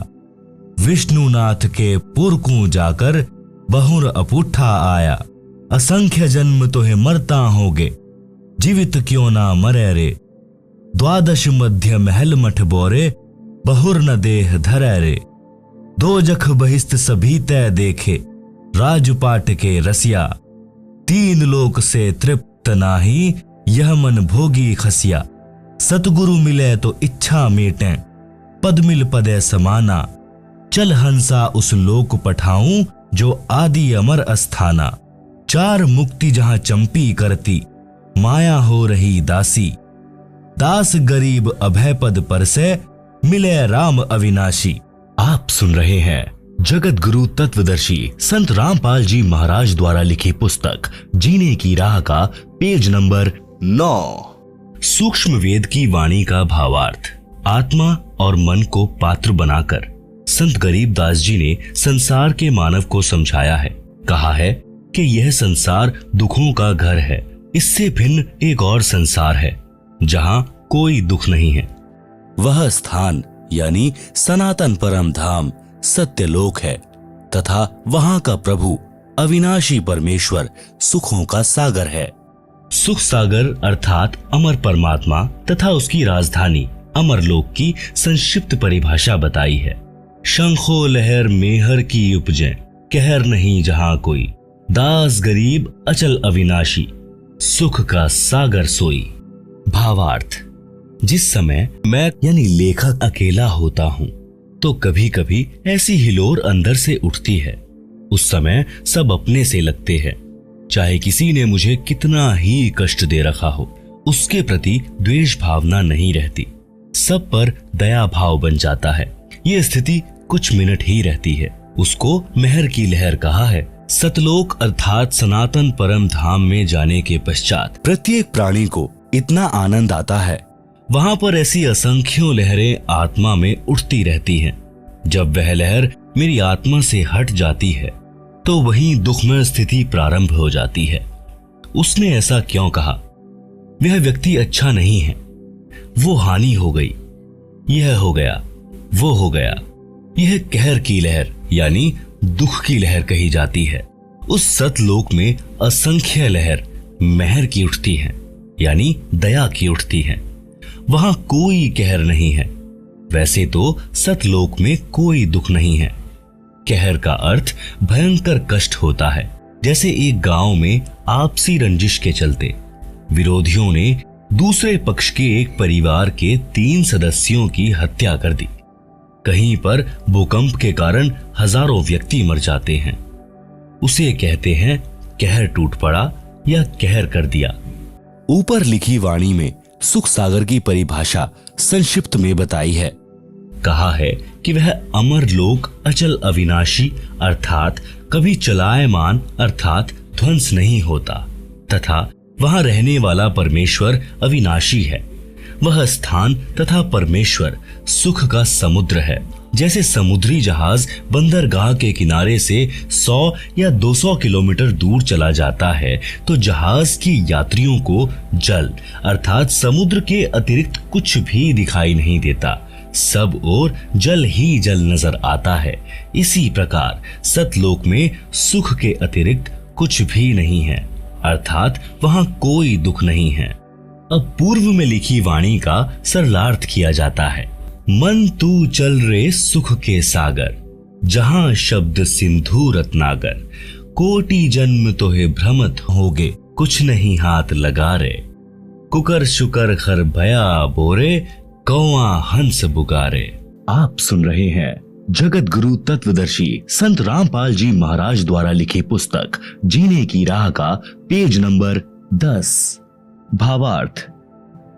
विष्णुनाथ के पुरकू जाकर बहुर अपूठा आया, असंख्य जन्म तो है मरता होगे, जीवित क्यों ना मरे रे, द्वादश मध्य महल मठ बोरे, बहुर न देह धरे रे, दो जख बहिस्त सभी तय देखे, राजपाट के रसिया, 3 लोक से तृप्त नाही, यह मन भोगी खसिया, सतगुरु मिले तो इच्छा मेटें, पद मिल पदे समाना, चल हंसा उस लोक पठाऊं, जो आदि अमर अस्थाना, 4 मुक्ति जहां चंपी करती, माया हो रही दासी, दास गरीब अभय पद पर से, मिले राम अविनाशी। आप सुन रहे हैं जगत गुरु तत्वदर्शी संत रामपाल जी महाराज द्वारा लिखी पुस्तक जीने की राह का पेज नंबर 9। सूक्ष्म वेद की वाणी का भावार्थ। आत्मा और मन को पात्र बनाकर संत गरीबदास जी ने संसार के मानव को समझाया है। कहा है कि यह संसार दुखों का घर है, इससे भिन्न एक और संसार है जहां कोई दुख नहीं है। वह स्थान यानी सनातन परम धाम सत्यलोक है तथा वहां का प्रभु अविनाशी परमेश्वर सुखों का सागर है। सुख सागर अर्थात अमर परमात्मा तथा उसकी राजधानी अमरलोक की संक्षिप्त परिभाषा बताई है। शंखो लहर मेहर की उपजे, कहर नहीं जहां कोई, दास गरीब अचल अविनाशी, सुख का सागर सोई। भावार्थ। जिस समय मैं यानी लेखक अकेला होता हूँ तो कभी कभी ऐसी हिलोर अंदर से उठती है। उस समय सब अपने से लगते हैं, चाहे किसी ने मुझे कितना ही कष्ट दे रखा हो, उसके प्रति द्वेष भावना नहीं रहती, सब पर दया भाव बन जाता है। ये स्थिति कुछ मिनट ही रहती है। उसको मेहर की लहर कहा है। सतलोक अर्थात सनातन परम धाम में जाने के पश्चात प्रत्येक प्राणी को इतना आनंद आता है। वहां पर ऐसी असंख्यों लहरें आत्मा में उठती रहती हैं। जब वह लहर मेरी आत्मा से हट जाती है तो वहीं दुखमय स्थिति प्रारंभ हो जाती है। उसने ऐसा क्यों कहा? वह व्यक्ति अच्छा नहीं है, वो हानि हो गई, यह हो गया, वो हो गया। यह कहर की लहर यानी दुख की लहर कही जाती है। उस सतलोक में असंख्य लहर मेहर की उठती हैं, यानी दया की उठती हैं। वहां कोई कहर नहीं है। वैसे तो सतलोक में कोई दुख नहीं है। कहर का अर्थ भयंकर कष्ट होता है। जैसे एक गांव में आपसी रंजिश के चलते विरोधियों ने दूसरे पक्ष के एक परिवार के 3 सदस्यों की हत्या कर दी। कहीं पर भूकंप के कारण हजारों व्यक्ति मर जाते हैं। उसे कहते हैं कहर टूट पड़ा या कहर कर दिया। ऊपर लिखी वाणी में सुख सागर की परिभाषा संक्षिप्त में बताई है। कहा है कि वह अमर लोक अचल अविनाशी अर्थात कभी चलायमान अर्थात ध्वंस नहीं होता तथा वहां रहने वाला परमेश्वर अविनाशी है। वह स्थान तथा परमेश्वर सुख का समुद्र है। जैसे समुद्री जहाज बंदरगाह के किनारे से 100 या 200 किलोमीटर दूर चला जाता है तो जहाज की यात्रियों को जल अर्थात समुद्र के अतिरिक्त कुछ भी दिखाई नहीं देता, सब ओर जल ही जल नजर आता है। इसी प्रकार सतलोक में सुख के अतिरिक्त कुछ भी नहीं है अर्थात वहां कोई दुख नहीं है। अब पूर्व में लिखी वाणी का सरलार्थ किया जाता है। मन तू चल रे सुख के सागर, जहां शब्द सिंधु रत्नागर, कोटि जन्म तोहे भ्रमत होगे, कुछ नहीं हाथ लगा रे, कुकर शुकर खर भया बोरे, कौआ हंस बुगारे। आप सुन रहे हैं जगत गुरु तत्वदर्शी संत रामपाल जी महाराज द्वारा लिखी पुस्तक जीने की राह का पेज नंबर 10। भावार्थ।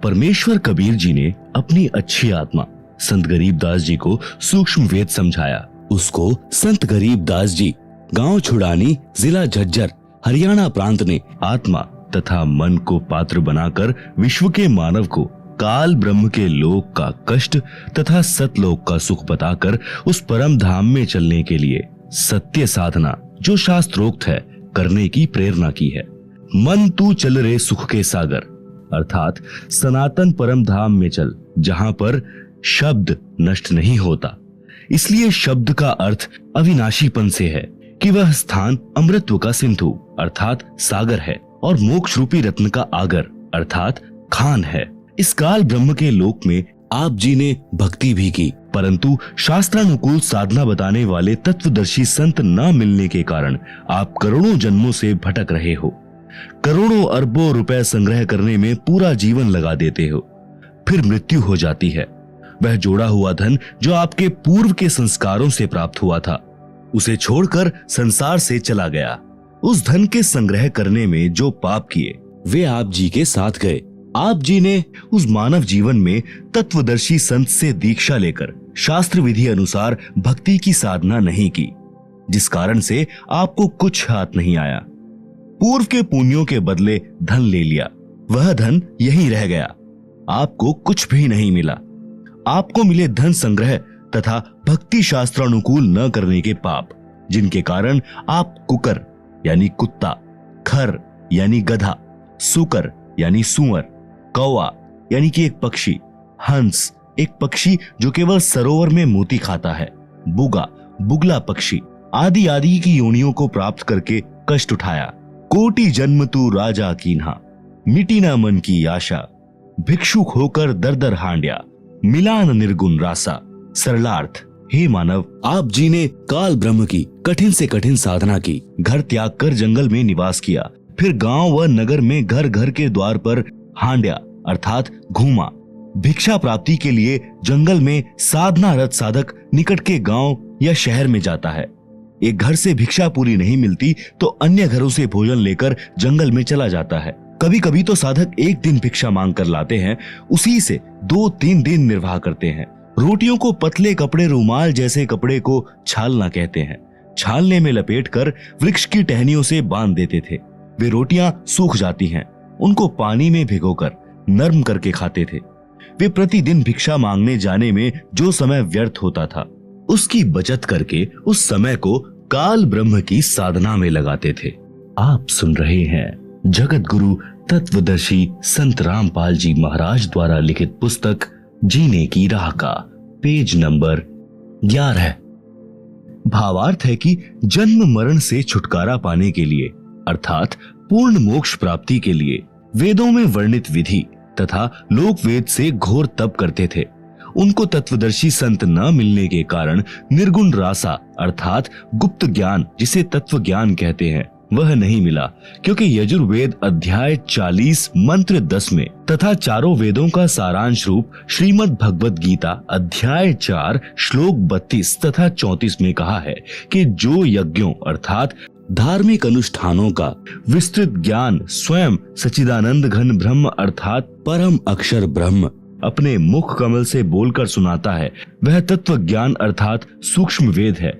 परमेश्वर कबीर जी ने अपनी अच्छी आत्मा संत गरीबदास जी को सूक्ष्म वेद समझाया। उसको संत गरीबदास जी गांव छुड़ानी जिला झज्जर हरियाणा प्रांत ने आत्मा तथा मन को पात्र बनाकर विश्व के मानव को काल ब्रह्म के लोक का कष्ट तथा सतलोक का सुख बताकर उस परम धाम में चलने के लिए सत्य साधना जो शास्त्रोक्त है करने की प्रेरणा की है। मन तू चल रे सुख के सागर अर्थात सनातन परम धाम में चल जहां पर शब्द नष्ट नहीं होता। इसलिए शब्द का अर्थ अविनाशीपन से है कि वह स्थान अमृतत्व का सिंधु अर्थात सागर है और मोक्ष रूपी रत्न का आगर अर्थात खान है। इस काल ब्रह्म के लोक में आप जी ने भक्ति भी की, परंतु शास्त्रानुकूल साधना बताने वाले तत्वदर्शी संत न मिलने के कारण आप करोड़ों जन्मों से भटक रहे हो। करोड़ों अरबों रुपए संग्रह करने में पूरा जीवन लगा देते हो, फिर मृत्यु हो जाती है। वह जोड़ा हुआ धन जो आपके पूर्व के संस्कारों से प्राप्त हुआ था उसे छोड़कर संसार से चला गया। उस धन के संग्रह करने में जो पाप किए वे आप जी के साथ गए। आप जी ने उस मानव जीवन में तत्वदर्शी संत से दीक्षा लेकर शास्त्र विधि अनुसार भक्ति की साधना नहीं की, जिस कारण से आपको कुछ हाथ नहीं आया। पूर्व के पुण्यों के बदले धन ले लिया, वह धन यहीं रह गया, आपको कुछ भी नहीं मिला। आपको मिले धन संग्रह तथा भक्ति शास्त्रानुकूल न करने के पाप, जिनके कारण आप कुकर यानी कुत्ता, खर यानी गधा, सुकर यानी सुअर, कौवा यानी कि एक पक्षी, हंस एक पक्षी जो केवल सरोवर में मोती खाता है, बुगा बुगला पक्षी आदि आदि की योनियों को प्राप्त करके कष्ट उठाया। कोटि जन्म तू राजा कीन्हा, मिटी न मन की आशा, भिक्षुक होकर दर दर हांड्या, मिलान निर्गुण रासा। सरलार्थ। हे मानव, आप जी ने काल ब्रह्म की कठिन से कठिन साधना की, घर त्याग कर जंगल में निवास किया, फिर गांव व नगर में घर घर के द्वार पर हांड्या अर्थात घूमा। भिक्षा प्राप्ति के लिए जंगल में साधना रत साधक निकट के गांव या शहर में जाता है। एक घर से भिक्षा पूरी नहीं मिलती तो अन्य घरों से भोजन लेकर जंगल में चला जाता है। कभी कभी तो साधक एक दिन भिक्षा मांग कर लाते हैं, उसी से 2-3 दिन निर्वाह करते हैं। रोटियों को पतले कपड़े रुमाल जैसे कपड़े को छालना कहते हैं। छालने में लपेटकर वृक्ष की टहनियों से बांध देते थे। वे रोटियां सूख जाती हैं, उनको पानी में भिगोकर नरम करके खाते थे। वे प्रतिदिन भिक्षा मांगने जाने में जो समय व्यर्थ होता था उसकी बचत करके उस समय को काल ब्रह्म की साधना में लगाते थे। आप सुन रहे हैं जगत गुरु तत्वदर्शी संत रामपाल जी महाराज द्वारा लिखित पुस्तक जीने की राह का पेज नंबर 11। भावार्थ है कि जन्म मरण से छुटकारा पाने के लिए अर्थात पूर्ण मोक्ष प्राप्ति के लिए वेदों में वर्णित विधि तथा लोक वेद से घोर तप करते थे। उनको तत्वदर्शी संत न मिलने के कारण निर्गुण रासा अर्थात गुप्त ज्ञान जिसे तत्व ज्ञान कहते हैं वह नहीं मिला, क्योंकि यजुर्वेद अध्याय 40 मंत्र 10 में तथा चारों वेदों का सारांश रूप श्रीमद् भगवत गीता अध्याय 4 श्लोक 32 तथा 34 में कहा है कि जो यज्ञों अर्थात धार्मिक अनुष्ठानों का विस्तृत ज्ञान स्वयं सच्चिदानंद घन ब्रह्म अर्थात परम अक्षर ब्रह्म अपने मुख कमल से बोलकर सुनाता है वह तत्व ज्ञान अर्थात सूक्ष्म वेद है।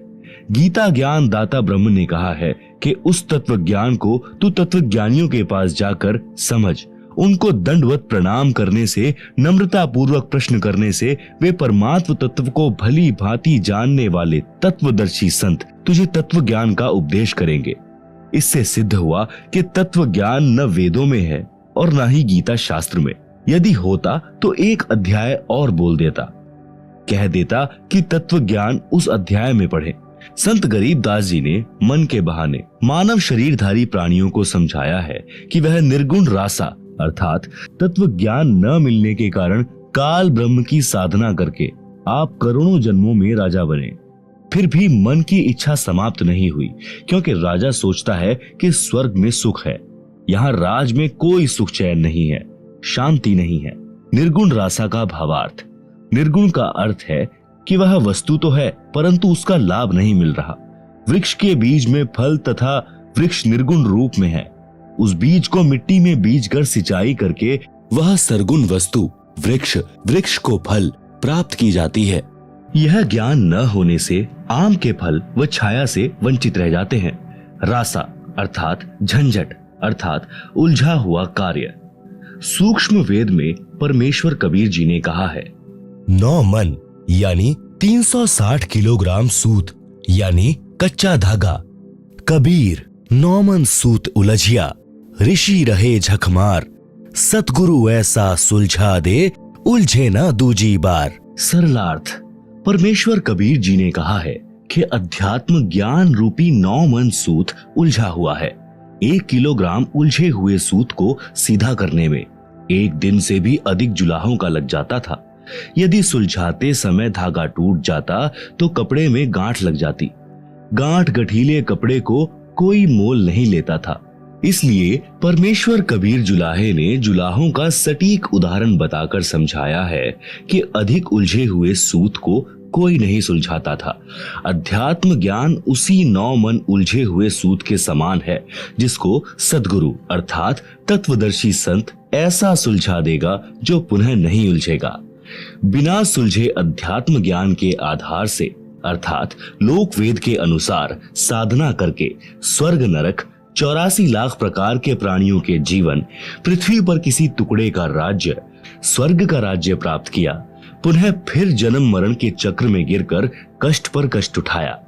गीता ज्ञान दाता ब्रह्म ने कहा है कि उस तत्व ज्ञान को तू तत्वज्ञानियों के पास जाकर समझ। उनको दंडवत प्रणाम करने से, नम्रता पूर्वक प्रश्न करने से वे परमात्म तत्व को भली भांति जानने वाले तत्वदर्शी संत तुझे तत्व ज्ञान का उपदेश करेंगे। इससे सिद्ध हुआ कि तत्व ज्ञान न वेदों में है और न ही गीता शास्त्र में। यदि होता तो एक अध्याय और बोल देता, कह देता कि तत्व ज्ञान उस अध्याय में पढ़े। संत गरीबदास जी ने मन के बहाने मानव शरीरधारी प्राणियों को समझाया है कि वह निर्गुण रासा अर्थात तत्व ज्ञान न मिलने के कारण काल ब्रह्म की साधना करके आप करोड़ों जन्मों में राजा बने। फिर भी मन की इच्छा समाप्त नहीं हुई, क्योंकि राजा सोचता है कि स्वर्ग में सुख है। यहाँ राज में कोई सुख चैन नहीं है, शांति नहीं है। निर्गुण रासा का भावार्थ, निर्गुण का अर्थ है कि वह वस्तु तो है परंतु उसका लाभ नहीं मिल रहा। वृक्ष के बीज में फल तथा वृक्ष निर्गुण रूप में है। उस बीज को मिट्टी में बीजकर सिंचाई करके वह सरगुण वस्तु वृक्ष को फल प्राप्त की जाती है। यह ज्ञान न होने से आम के फल व छाया से वंचित रह जाते हैं। रासा अर्थात झंझट अर्थात उलझा हुआ कार्य। सूक्ष्म वेद में परमेश्वर कबीर जी ने कहा है, 9 मन यानी 360 किलोग्राम सूत यानी कच्चा धागा। कबीर 9 मन सूत उलझिया, ऋषि रहे झकमार। सतगुरु ऐसा सुलझा दे, उलझे ना दूजी बार। सरलार्थ, परमेश्वर कबीर जी ने कहा है कि अध्यात्म ज्ञान रूपी 9 मन सूत उलझा हुआ है। 1 किलोग्राम उलझे हुए सूत को सीधा करने में 1 दिन से भी अधिक जुलाहों का लग जाता था। यदि सुलझाते समय धागा टूट जाता तो कपड़े में गांठ लग जाती। गांठ गठीले कपड़े को कोई मोल नहीं लेता था। इसलिए परमेश्वर कबीर जुलाहे ने जुलाहों का सटीक उदाहरण बताकर समझाया है कि अधिक उलझे हुए सूत को कोई नहीं सुलझाता था। अध्यात्म ज्ञान उसी 9 मन उलझे हुए सूत के समान है, जिसको सद्गुरु अर्थात तत्वदर्शी संत ऐसा सुलझा देगा जो पुनः नहीं उलझेगा। बिना सुलझे अध्यात्म ज्ञान के आधार से अर्थात लोक वेद के अनुसार साधना करके स्वर्ग नरक 84 लाख प्रकार के प्राणियों के जीवन, पृथ्वी पर किसी टुकड़े का राज्य, स्वर्ग का राज्य प्राप्त किया, पुनः फिर जन्म मरण के चक्र में गिरकर कष्ट पर कष्ट उठाया।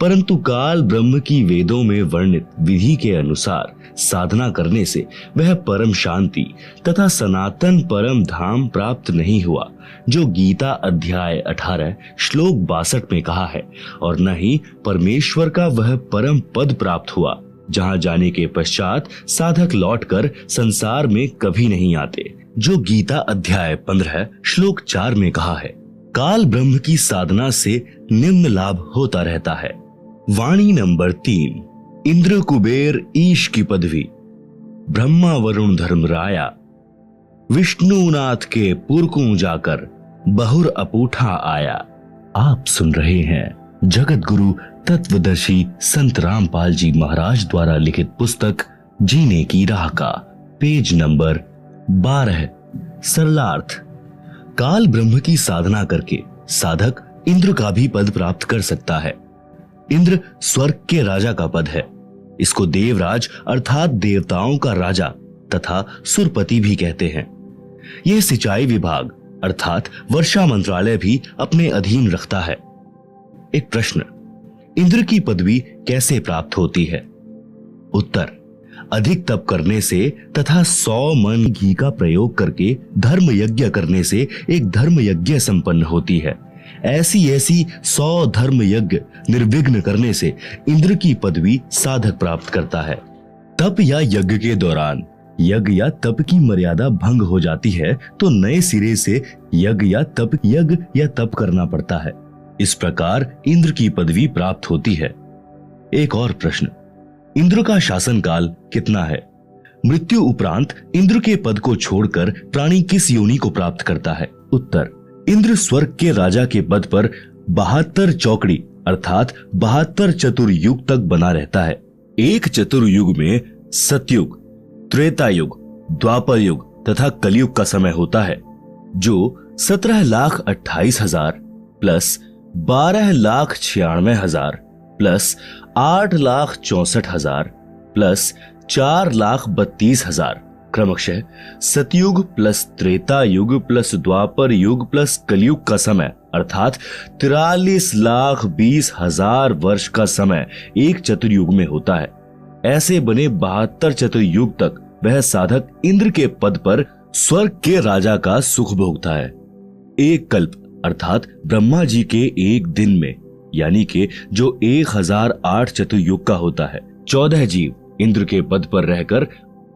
परंतु काल ब्रह्म की वेदों में वर्णित विधि के अनुसार साधना करने से वह परम शांति तथा सनातन परम धाम प्राप्त नहीं हुआ, जो गीता अध्याय 18 श्लोक 62 में कहा है, और न ही परमेश्वर का वह परम पद प्राप्त हुआ, जहां जाने के पश्चात साधक लौटकर संसार में कभी नहीं आते, जो गीता अध्याय 15 श्लोक 4 में कहा है। काल ब्रह्म की साधना से निम्न लाभ होता रहता है। वाणी नंबर 3, इंद्र कुबेर ईश की पदवी, ब्रह्मा वरुण धर्मराया, विष्णुनाथ के पुरकू जाकर बहुर अपूठा आया। आप सुन रहे हैं जगत गुरु तत्वदर्शी संत रामपाल जी महाराज द्वारा लिखित पुस्तक जीने की राह का पेज नंबर 12। सरलार्थ, काल ब्रह्म की साधना करके साधक इंद्र का भी पद प्राप्त कर सकता है। इंद्र स्वर्ग के राजा का पद है। इसको देवराज अर्थात देवताओं का राजा तथा सुरपति भी कहते हैं। यह सिंचाई विभाग अर्थात वर्षा मंत्रालय भी अपने अधीन रखता है। एक प्रश्न, इंद्र की पदवी कैसे प्राप्त होती है? उत्तर, अधिक तप करने से तथा 100 मन घी का प्रयोग करके धर्म यज्ञ करने से एक धर्म यज्ञ संपन्न होती है। ऐसी 100 धर्म यज्ञ निर्विघ्न करने से इंद्र की पदवी साधक प्राप्त करता है। तप या यज्ञ के दौरान यज्ञ या तप की मर्यादा भंग हो जाती है तो नए सिरे से यज्ञ या तप करना पड़ता है। इस प्रकार इंद्र की पदवी प्राप्त होती है। एक और प्रश्न, इंद्र का शासन काल कितना है? मृत्यु उपरांत इंद्र के पद को छोड़कर प्राणी किस योनि को प्राप्त करता है? उत्तर, इंद्र स्वर्ग के राजा के पद पर 72 चौकड़ी अर्थात 72 चतुर्युग तक बना रहता है। एक चतुर्युग में सतयुग, त्रेता युग, द्वापर युग तथा कलयुग का समय होता है। जो 17,28,000 प्लस 12,96,000 प्लस 8,64,000 प्लस 4,32,000 क्रमशः सतयुग प्लस त्रेता युग प्लस द्वापर युग प्लस कलयुग का समय अर्थात 43,20,000 वर्ष का समय एक चतुर्युग में होता है। ऐसे बने 72 चतुर्युग तक वह साधक इंद्र के पद पर स्वर्ग के राजा का सुख भोगता है। एक कल्प अर्थात ब्रह्मा जी के एक दिन में यानी कि जो 1008 चतुर्युग का होता है 14 जीव इंद्र के पद पर रहकर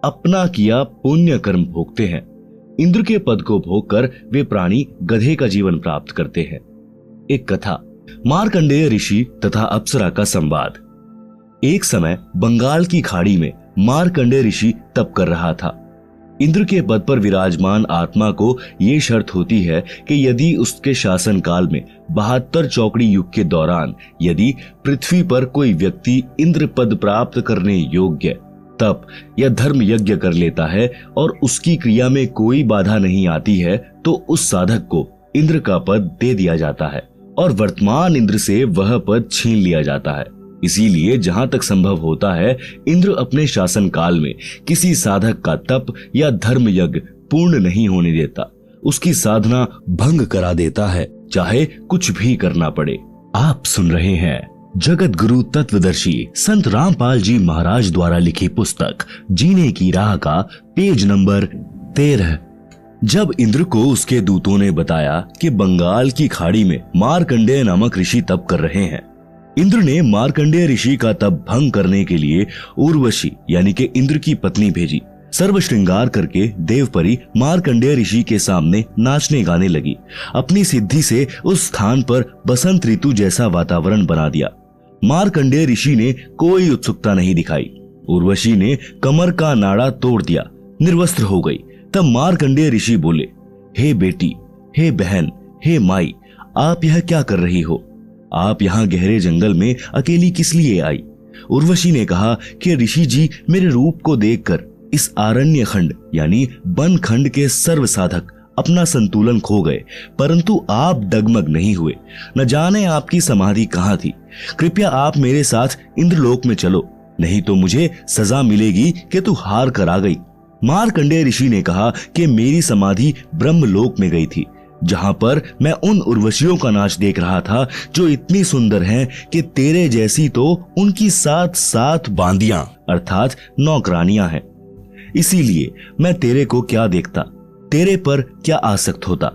अपना किया पुण्य कर्म भोगते हैं। इंद्र के पद को भोगकर वे प्राणी गधे का जीवन प्राप्त करते हैं। एक कथा, मार्कंडेय ऋषि तथा अप्सरा का संवाद। एक समय बंगाल की खाड़ी में मार्कंडेय ऋषि तप कर रहा था। इंद्र के पद पर विराजमान आत्मा को ये शर्त होती है कि यदि उसके शासन काल में 72 चौकड़ी युग के दौरान यदि पृथ्वी पर कोई व्यक्ति इंद्र पद प्राप्त करने योग्य तप या धर्म यज्ञ कर लेता है और उसकी क्रिया में कोई बाधा नहीं आती है तो उस साधक को इंद्र का पद दे दिया जाता है और वर्तमान इंद्र से वह पद छीन लिया जाता है। इसीलिए जहां तक संभव होता है इंद्र अपने शासन काल में किसी साधक का तप या धर्म यज्ञ पूर्ण नहीं होने देता, उसकी साधना भंग करा देता है, चाहे कुछ भी करना पड़े। आप सुन रहे हैं जगत गुरु तत्वदर्शी संत रामपाल जी महाराज द्वारा लिखी पुस्तक जीने की राह का पेज नंबर 13। जब इंद्र को उसके दूतों ने बताया कि बंगाल की खाड़ी में मार्कंडेय नामक ऋषि तप कर रहे हैं, इंद्र ने मार्कंडेय ऋषि का तप भंग करने के लिए उर्वशी यानी कि इंद्र की पत्नी भेजी। सर्व श्रृंगार करके देवपरी मार्कंडेय ऋषि के सामने नाचने गाने लगी। अपनी सिद्धि से उस स्थान पर बसंत ऋतु जैसा वातावरण बना दिया। मार्कंडेय ऋषि ने कोई उत्सुकता नहीं दिखाई। उर्वशी ने कमर का नाड़ा तोड़ दिया, निर्वस्त्र हो गई। तब मार्कंडेय ऋषि बोले, हे बेटी, हे बहन, हे माई, आप यह क्या कर रही हो? आप यहाँ गहरे जंगल में अकेली किस लिए आई? उर्वशी ने कहा कि ऋषि जी मेरे रूप को देखकर इस आरण्य खंड यानी वन खंड के सर्व साधक अपना संतुलन खो गए, परंतु आप डगमग नहीं हुए। न जाने आपकी समाधि कहाँ थी। कृपया आप मेरे साथ इंद्रलोक में चलो, नहीं तो मुझे सजा मिलेगी कि तू हार कर आ गई। मार्कंडेय ऋषि ने कहा कि मेरी समाधि ब्रह्मलोक में गई थी, जहां पर मैं उन उर्वशियों का नाच देख रहा था जो इतनी सुंदर हैं कि तेरे जैसी तो उनकी 7 बांदियां अर्थात नौकरानियां हैं। इसीलिए मैं तेरे को क्या देखता, तेरे पर क्या आसक्त होता।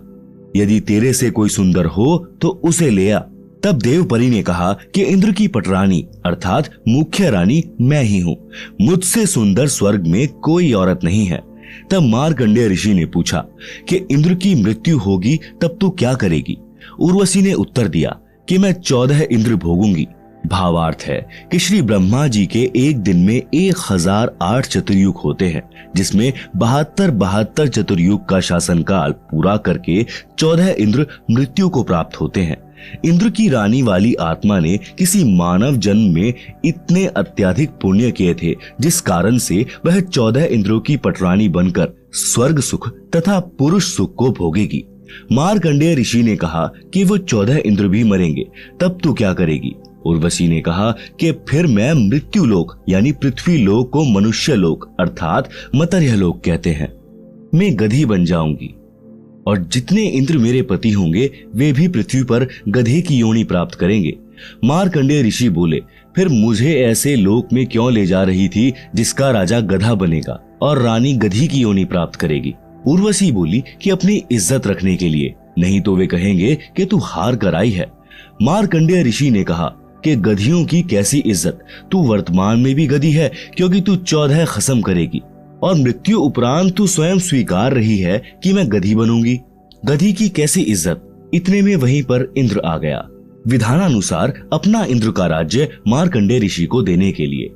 यदि तेरे से कोई सुंदर हो तो उसे ले आ। तब देवपरी ने कहा कि इंद्र की पटरानी अर्थात मुख्य रानी मैं ही हूँ, मुझसे सुंदर स्वर्ग में कोई औरत नहीं है। तब मार्कंडेय ऋषि ने पूछा कि इंद्र की मृत्यु होगी तब तू क्या करेगी? उर्वशी ने उत्तर दिया कि मैं 14 इंद्र भोगूंगी। भावार्थ है कि श्री ब्रह्मा जी के एक दिन में 1008 चतुर्युग होते हैं, जिसमें 72 चतुर्युग का शासन काल पूरा करके 14 इंद्र मृत्यु को प्राप्त होते हैं। इंद्र की रानी वाली आत्मा ने किसी मानव जन्म में इतने अत्यधिक पुण्य किए थे, जिस कारण से वह 14 इंद्रों की पटरानी बनकर स्वर्ग सुख तथा पुरुष सुख को भोगेगी। मार्कंडेय ऋषि ने कहा कि वो 14 इंद्र भी मरेंगे, तब तू क्या करेगी? उर्वशी ने कहा कि फिर मैं मृत्यु लोक यानी पृथ्वी लोक को मनुष्य लोक अर्थात मर्त्य लोक कहते हैं, मैं गधी बन जाऊंगी और जितने इंद्र मेरे पति होंगे वे भी पृथ्वी पर गधे की योनि प्राप्त करेंगे। मार्कंडेय ऋषि बोले, फिर मुझे ऐसे लोक में क्यों ले जा रही थी जिसका राजा गधा बनेगा और रानी गधी की योनि प्राप्त करेगी? उर्वशी बोली कि अपनी इज्जत रखने के लिए, नहीं तो वे कहेंगे कि तू हार कर आई है। मार्कंडेय ऋषि ने कहा कि गधियों की कैसी इज्जत, तू वर्तमान में भी गधी है क्योंकि तू 14 खसम करेगी और मृत्यु उपरांत तू स्वयं स्वीकार रही है कि मैं गधी बनूंगी। गधी की कैसी इज्जत? इतने में वहीं पर इंद्र आ गया, विधानानुसार अपना इंद्र का राज्य मार्कंडेय ऋषि को देने के लिए।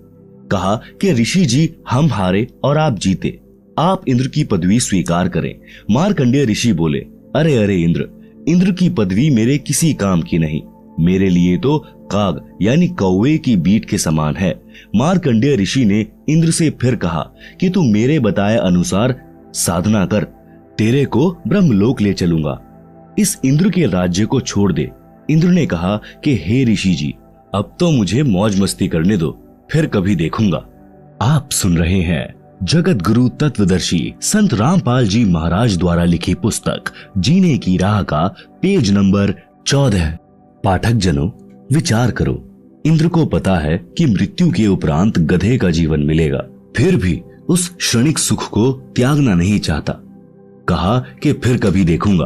कहा कि ऋषि जी हम हारे और आप जीते, आप इंद्र की पदवी स्वीकार करें। मार्कंडेय ऋषि बोले, अरे अरे इंद्र की पदवी मेरे किसी काम की नहीं, मेरे लिए तो काग यानी कौवे की बीट के समान है। मार्कंडेय ऋषि ने इंद्र से फिर कहा कि तू मेरे बताए अनुसार साधना कर, तेरे को ब्रह्मलोक ले चलूंगा। इस इंद्र के राज्य को छोड़ दे। इंद्र ने कहा कि हे ऋषि जी, अब तो मुझे मौज मस्ती करने दो, फिर कभी देखूंगा। आप सुन रहे हैं जगत गुरु तत्वदर्शी संत रामपाल जी महाराज द्वारा लिखी पुस्तक जीने की राह का पेज नंबर 14। पाठक जनों, विचार करो। इंद्र को पता है कि मृत्यु के उपरांत गधे का जीवन मिलेगा, फिर भी उस क्षणिक सुख को त्यागना नहीं चाहता। कहा कि फिर कभी देखूंगा।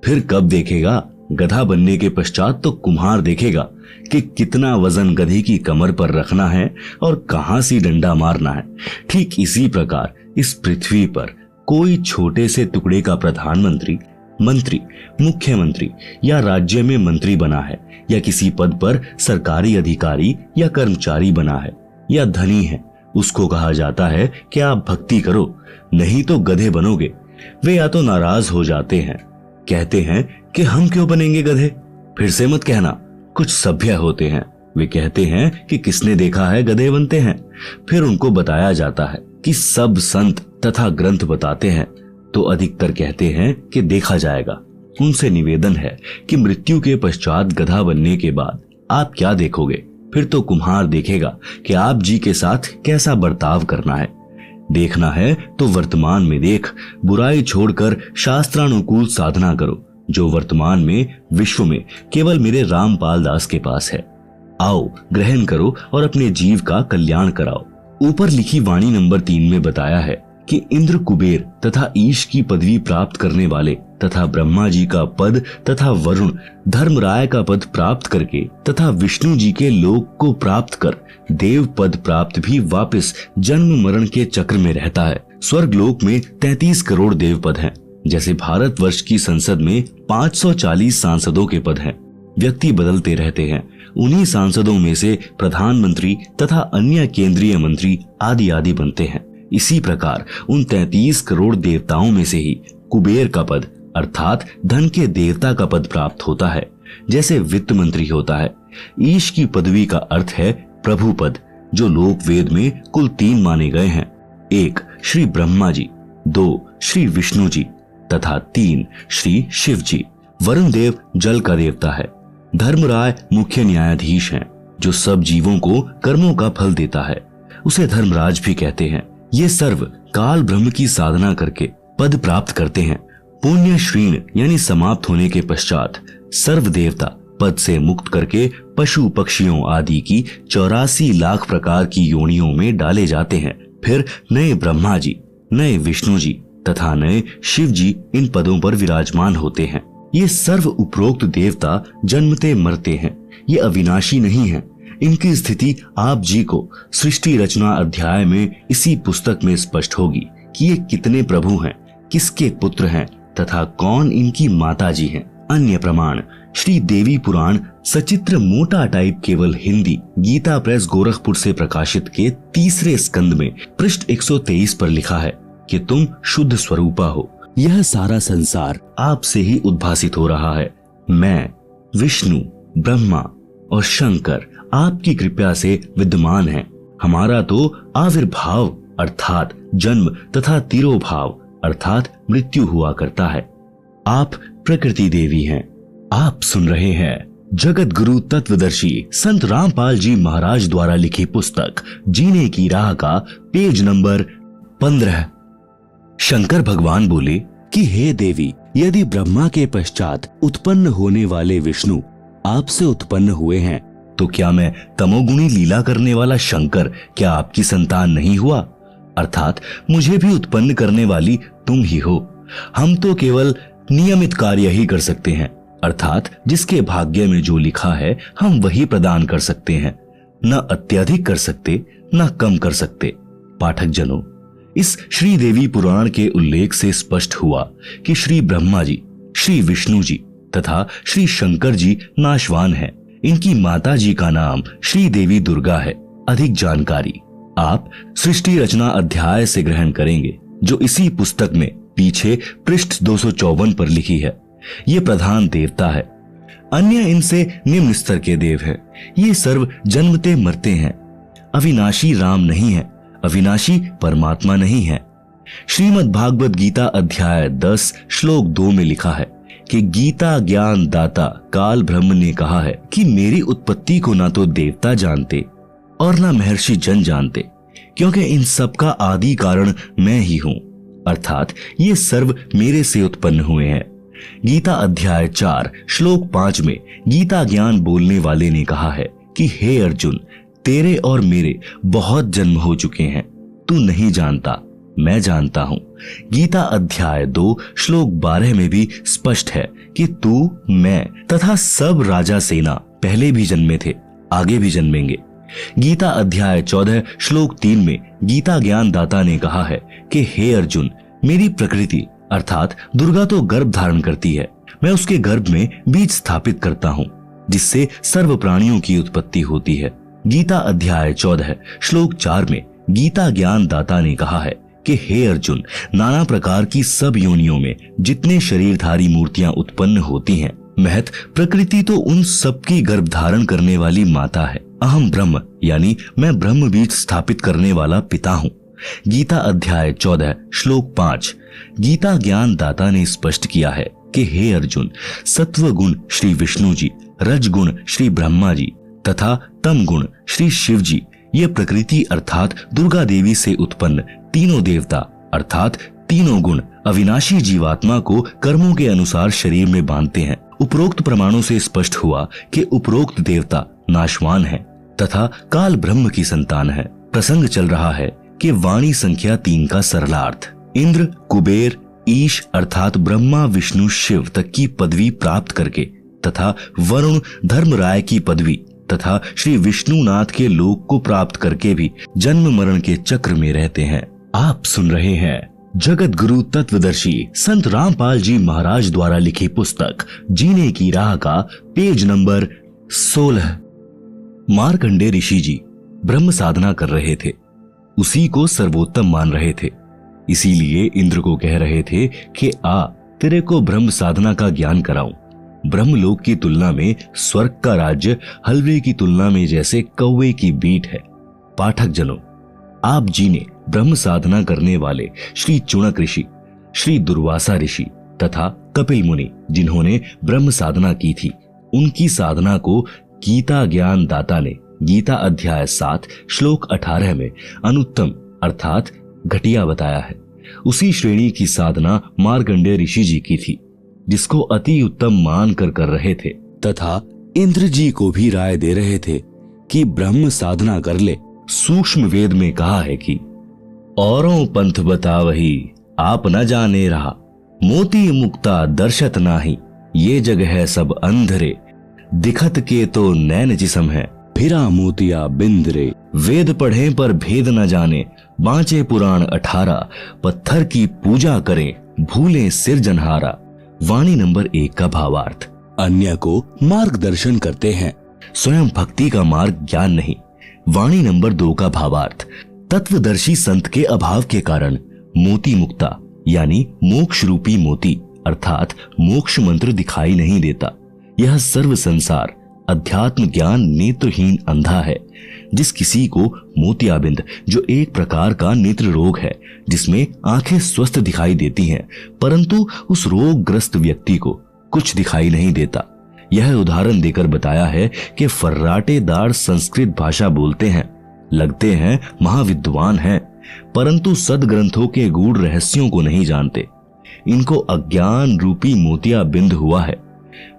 फिर कब देखेगा? गधा बनने के पश्चात तो कुम्हार देखेगा कि कितना वजन गधे की कमर पर रखना है और कहां से डंडा मारना है। ठीक इसी प्रकार इस पृथ्वी पर कोई छोटे से टुकड़े का प्रधानमंत्री, मंत्री, मुख्यमंत्री या राज्य में मंत्री बना है, या किसी पद पर सरकारी अधिकारी या कर्मचारी बना है, या धनी है, उसको कहा जाता है कि आप भक्ति करो, नहीं तो गधे बनोगे। वे या तो नाराज हो जाते हैं, कहते हैं कि हम क्यों बनेंगे गधे। फिर से मत कहना, कुछ सभ्य होते हैं, वे कहते हैं कि किसने देखा है गधे बनते हैं। फिर उनको बताया जाता है कि सब संत तथा ग्रंथ बताते हैं, तो अधिकतर कहते हैं कि देखा जाएगा। उनसे निवेदन है कि मृत्यु के पश्चात गधा बनने के बाद आप क्या देखोगे? फिर तो कुम्हार देखेगा कि आप जी के साथ कैसा बर्ताव करना है। देखना है तो वर्तमान में देख, बुराई छोड़कर शास्त्रानुकूल साधना करो, जो वर्तमान में विश्व में केवल मेरे रामपाल दास के पास है। आओ ग्रहण करो और अपने जीव का कल्याण कराओ। ऊपर लिखी वाणी नंबर 3 में बताया है कि इंद्र, कुबेर तथा ईश की पदवी प्राप्त करने वाले तथा ब्रह्मा जी का पद तथा वरुण, धर्मराय का पद प्राप्त करके तथा विष्णु जी के लोक को प्राप्त कर देव पद प्राप्त भी वापस जन्म मरण के चक्र में रहता है। स्वर्ग लोक में 33 करोड़ देव पद हैं। जैसे भारतवर्ष की संसद में 540 सांसदों के पद हैं। व्यक्ति बदलते रहते हैं। उन्हीं सांसदों में से प्रधानमंत्री तथा अन्य केंद्रीय मंत्री आदि आदि बनते हैं। इसी प्रकार उन 33 करोड़ देवताओं में से ही कुबेर का पद अर्थात धन के देवता का पद प्राप्त होता है, जैसे वित्त मंत्री होता है। ईश की पदवी का अर्थ है प्रभु पद, जो लोक वेद में कुल 3 माने गए हैं। 1 श्री ब्रह्मा जी, 2 श्री विष्णु जी तथा 3 श्री शिव जी। वरुण देव जल का देवता है। धर्मराय मुख्य न्यायाधीश हैं, जो सब जीवों को कर्मों का फल देता है। उसे धर्मराज भी कहते हैं। ये सर्व काल ब्रह्म की साधना करके पद प्राप्त करते हैं। पुण्य श्रीण यानी समाप्त होने के पश्चात सर्व देवता पद से मुक्त करके पशु पक्षियों आदि की 84 लाख प्रकार की योनियों में डाले जाते हैं। फिर नए ब्रह्मा जी, नए विष्णु जी तथा नए शिव जी इन पदों पर विराजमान होते हैं। ये सर्व उपरोक्त देवता जन्मते मरते हैं। ये अविनाशी नहीं है। इनकी स्थिति आप जी को सृष्टि रचना अध्याय में इसी पुस्तक में स्पष्ट होगी कि ये कितने प्रभु हैं, किसके पुत्र हैं तथा कौन इनकी माता जी हैं। अन्य प्रमाण श्री देवी पुराण सचित्र मोटा टाइप केवल हिंदी गीता प्रेस गोरखपुर से प्रकाशित के 3रे स्कंद में पृष्ठ 123 पर लिखा है कि तुम शुद्ध स्वरूपा हो। यह सारा संसार आपसे ही उद्भासित हो रहा है। मैं, विष्णु, ब्रह्मा और शंकर आपकी कृपा से विद्यमान हैं। हमारा तो आविर्भाव अर्थात जन्म तथा तिरोभाव अर्थात मृत्यु हुआ करता है। आप प्रकृति देवी हैं। आप सुन रहे हैं जगत गुरु तत्वदर्शी संत रामपाल जी महाराज द्वारा लिखी पुस्तक जीने की राह का पेज नंबर 15। शंकर भगवान बोले कि हे देवी, यदि ब्रह्मा के पश्चात उत्पन्न होने वाले विष्णु आपसे उत्पन्न हुए हैं, तो क्या मैं तमोगुणी लीला करने वाला शंकर क्या आपकी संतान नहीं हुआ? अर्थात मुझे भी उत्पन्न करने वाली तुम ही हो। हम तो केवल नियमित कार्य ही कर सकते हैं, अर्थात जिसके भाग्य में जो लिखा है हम वही प्रदान कर सकते हैं। न अत्यधिक कर सकते, न कम कर सकते। पाठक जनों, इस श्री देवी पुराण के उल्लेख से स्पष्ट हुआ कि श्री ब्रह्मा जी, श्री विष्णु जी तथा श्री शंकर जी नाशवान हैं। इनकी माता जी का नाम श्री देवी दुर्गा है। अधिक जानकारी आप सृष्टि रचना अध्याय से ग्रहण करेंगे, जो इसी पुस्तक में पीछे पृष्ठ 254 पर लिखी है। ये प्रधान देवता है। अन्य इनसे निम्न स्तर के देव हैं। ये सर्व जन्मते मरते हैं। अविनाशी राम नहीं है, अविनाशी परमात्मा नहीं है। श्रीमद् भागवत गीता अध्याय 10 श्लोक 2 में लिखा है कि गीता ज्ञान दाता काल ब्रह्म ने कहा है कि मेरी उत्पत्ति को ना तो देवता जानते और ना महर्षि जन जानते, क्योंकि इन सब का आदि कारण मैं ही हूं, अर्थात ये सर्व मेरे से उत्पन्न हुए हैं। गीता अध्याय 4 श्लोक 5 में गीता ज्ञान बोलने वाले ने कहा है कि हे अर्जुन, तेरे और मेरे बहुत जन्म हो चुके हैं, तू नहीं जानता, मैं जानता हूं। गीता अध्याय 2 श्लोक 12 में भी स्पष्ट है कि तू, मैं तथा सब राजा सेना पहले भी जन्मे थे, आगे भी जन्मेंगे। गीता अध्याय 14 श्लोक 3 में गीता ज्ञान दाता ने कहा है कि हे अर्जुन, मेरी प्रकृति अर्थात दुर्गा तो गर्भ धारण करती है, मैं उसके गर्भ में बीज स्थापित करता हूं, जिससे सर्व प्राणियों की उत्पत्ति होती है। गीता अध्याय 14 श्लोक 4 में गीता ज्ञान दाता ने कहा है कि हे अर्जुन, नाना प्रकार की सब योनियों में जितने शरीरधारी मूर्तियां उत्पन्न होती हैं, महत प्रकृति तो उन सबकी गर्भ धारण करने वाली माता है। अहम ब्रह्म यानी मैं ब्रह्म बीज स्थापित करने वाला पिता हूं। गीता अध्याय 14 श्लोक 5 गीता ज्ञान दाता ने स्पष्ट किया है कि हे अर्जुन, सत्व गुण श्री विष्णु जी, रज गुण श्री ब्रह्मा जी तथा तम गुण श्री शिव जी, ये प्रकृति अर्थात दुर्गा देवी से उत्पन्न तीनों देवता अर्थात तीनों गुण अविनाशी जीवात्मा को कर्मों के अनुसार शरीर में बांधते हैं। उपरोक्त प्रमाणों से स्पष्ट हुआ कि उपरोक्त देवता नाशवान है तथा काल ब्रह्म की संतान है। प्रसंग चल रहा है कि वाणी संख्या 3 का सरलार्थ इंद्र, कुबेर, ईश अर्थात ब्रह्मा विष्णु शिव तक की पदवी प्राप्त करके तथा वरुण धर्मराय की पदवी तथा श्री विष्णुनाथ के लोक को प्राप्त करके भी जन्म मरण के चक्र में रहते हैं। आप सुन रहे हैं जगत गुरु तत्वदर्शी संत रामपाल जी महाराज द्वारा लिखी पुस्तक जीने की राह का पेज नंबर 16। मार्कंडेय ऋषि जी ब्रह्म साधना कर रहे थे, उसी को सर्वोत्तम मान रहे थे, इसीलिए इंद्र को कह रहे थे कि आ, तेरे को ब्रह्म साधना का ज्ञान कराऊं। ब्रह्मलोक की तुलना में स्वर्ग का राज्य हलवे की तुलना में जैसे कौवे की बीट है। पाठक जनों, आप जी ने ब्रह्म साधना करने वाले श्री चुणक ऋषि, श्री दुर्वासा ऋषि तथा कपिल मुनि जिन्होंने ब्रह्म साधना की थी, उनकी साधना को गीता ज्ञान दाता ने गीता अध्याय 7 श्लोक 18 में अनुत्तम अर्थात घटिया बताया है। उसी श्रेणी की साधना मार्कंडेय ऋषि जी की थी, जिसको अति उत्तम मान कर रहे थे तथा इंद्र जी को भी राय दे रहे थे कि ब्रह्म साधना कर ले। सूक्ष्म वेद में कहा है कि औरों पंथ बतावही आप न जाने रहा, मोती मुक्ता दर्शत नाही, ये जग है सब अंधरे, दिखत के तो नैन जिसम है, फिरा मोतिया बिंदरे। वेद पढ़े पर भेद न जाने, बांचे पुराण 18, पत्थर की पूजा करें, भूले सिरजनहारा। वाणी नंबर 1 का भावार्थ अन्य को मार्गदर्शन करते हैं, स्वयं भक्ति का मार्ग ज्ञान नहीं। वाणी नंबर 2 का भावार्थ तत्वदर्शी संत के अभाव के कारण मोती मुक्ता यानी मोक्ष रूपी मोती अर्थात मोक्ष मंत्र दिखाई नहीं देता। यह सर्व संसार अध्यात्म ज्ञान नेत्रहीन अंधा है। जिस किसी को मोतियाबिंद जो एक प्रकार का नेत्र रोग है, जिसमें आंखें स्वस्थ दिखाई देती हैं, परंतु उस रोगग्रस्त व्यक्ति को कुछ दिखाई नहीं देता। यह उदाहरण देकर बताया है कि फर्राटेदार संस्कृत भाषा बोलते हैं, लगते हैं महाविद्वान हैं, परंतु सदग्रंथों के गूढ़ रहस्यों को नहीं जानते। इनको अज्ञान रूपी मोतियाबिंद हुआ है।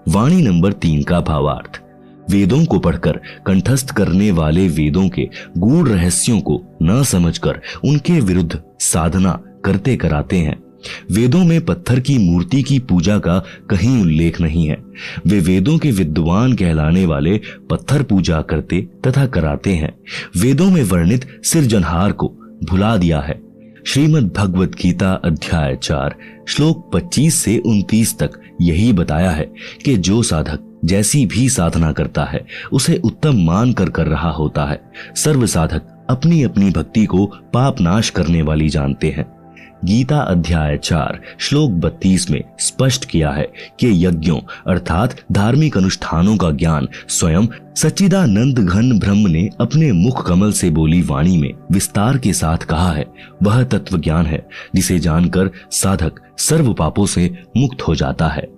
वाणी नंबर 3 का भावार्थ वेदों को पढ़कर कंठस्थ करने वाले वेदों के गूढ़ रहस्यों को न समझकर उनके विरुद्ध साधना करते कराते हैं। वेदों में पत्थर की मूर्ति की पूजा का कहीं उल्लेख नहीं है। वे वेदों के विद्वान कहलाने वाले पत्थर पूजा करते तथा कराते हैं। वेदों में वर्णित सिरजनहार को भुला दिया है। श्रीमद् भगवत गीता अध्याय 4 श्लोक 25 से 29 तक यही बताया है कि जो साधक जैसी भी साधना करता है उसे उत्तम मान कर रहा होता है। सर्व साधक अपनी अपनी भक्ति को पाप नाश करने वाली जानते हैं। गीता अध्याय 4 श्लोक 32 में स्पष्ट किया है कि यज्ञों अर्थात धार्मिक अनुष्ठानों का ज्ञान स्वयं सच्चिदानंद घन ब्रह्म ने अपने मुख कमल से बोली वाणी में विस्तार के साथ कहा है। वह तत्व ज्ञान है जिसे जानकर साधक सर्व पापों से मुक्त हो जाता है।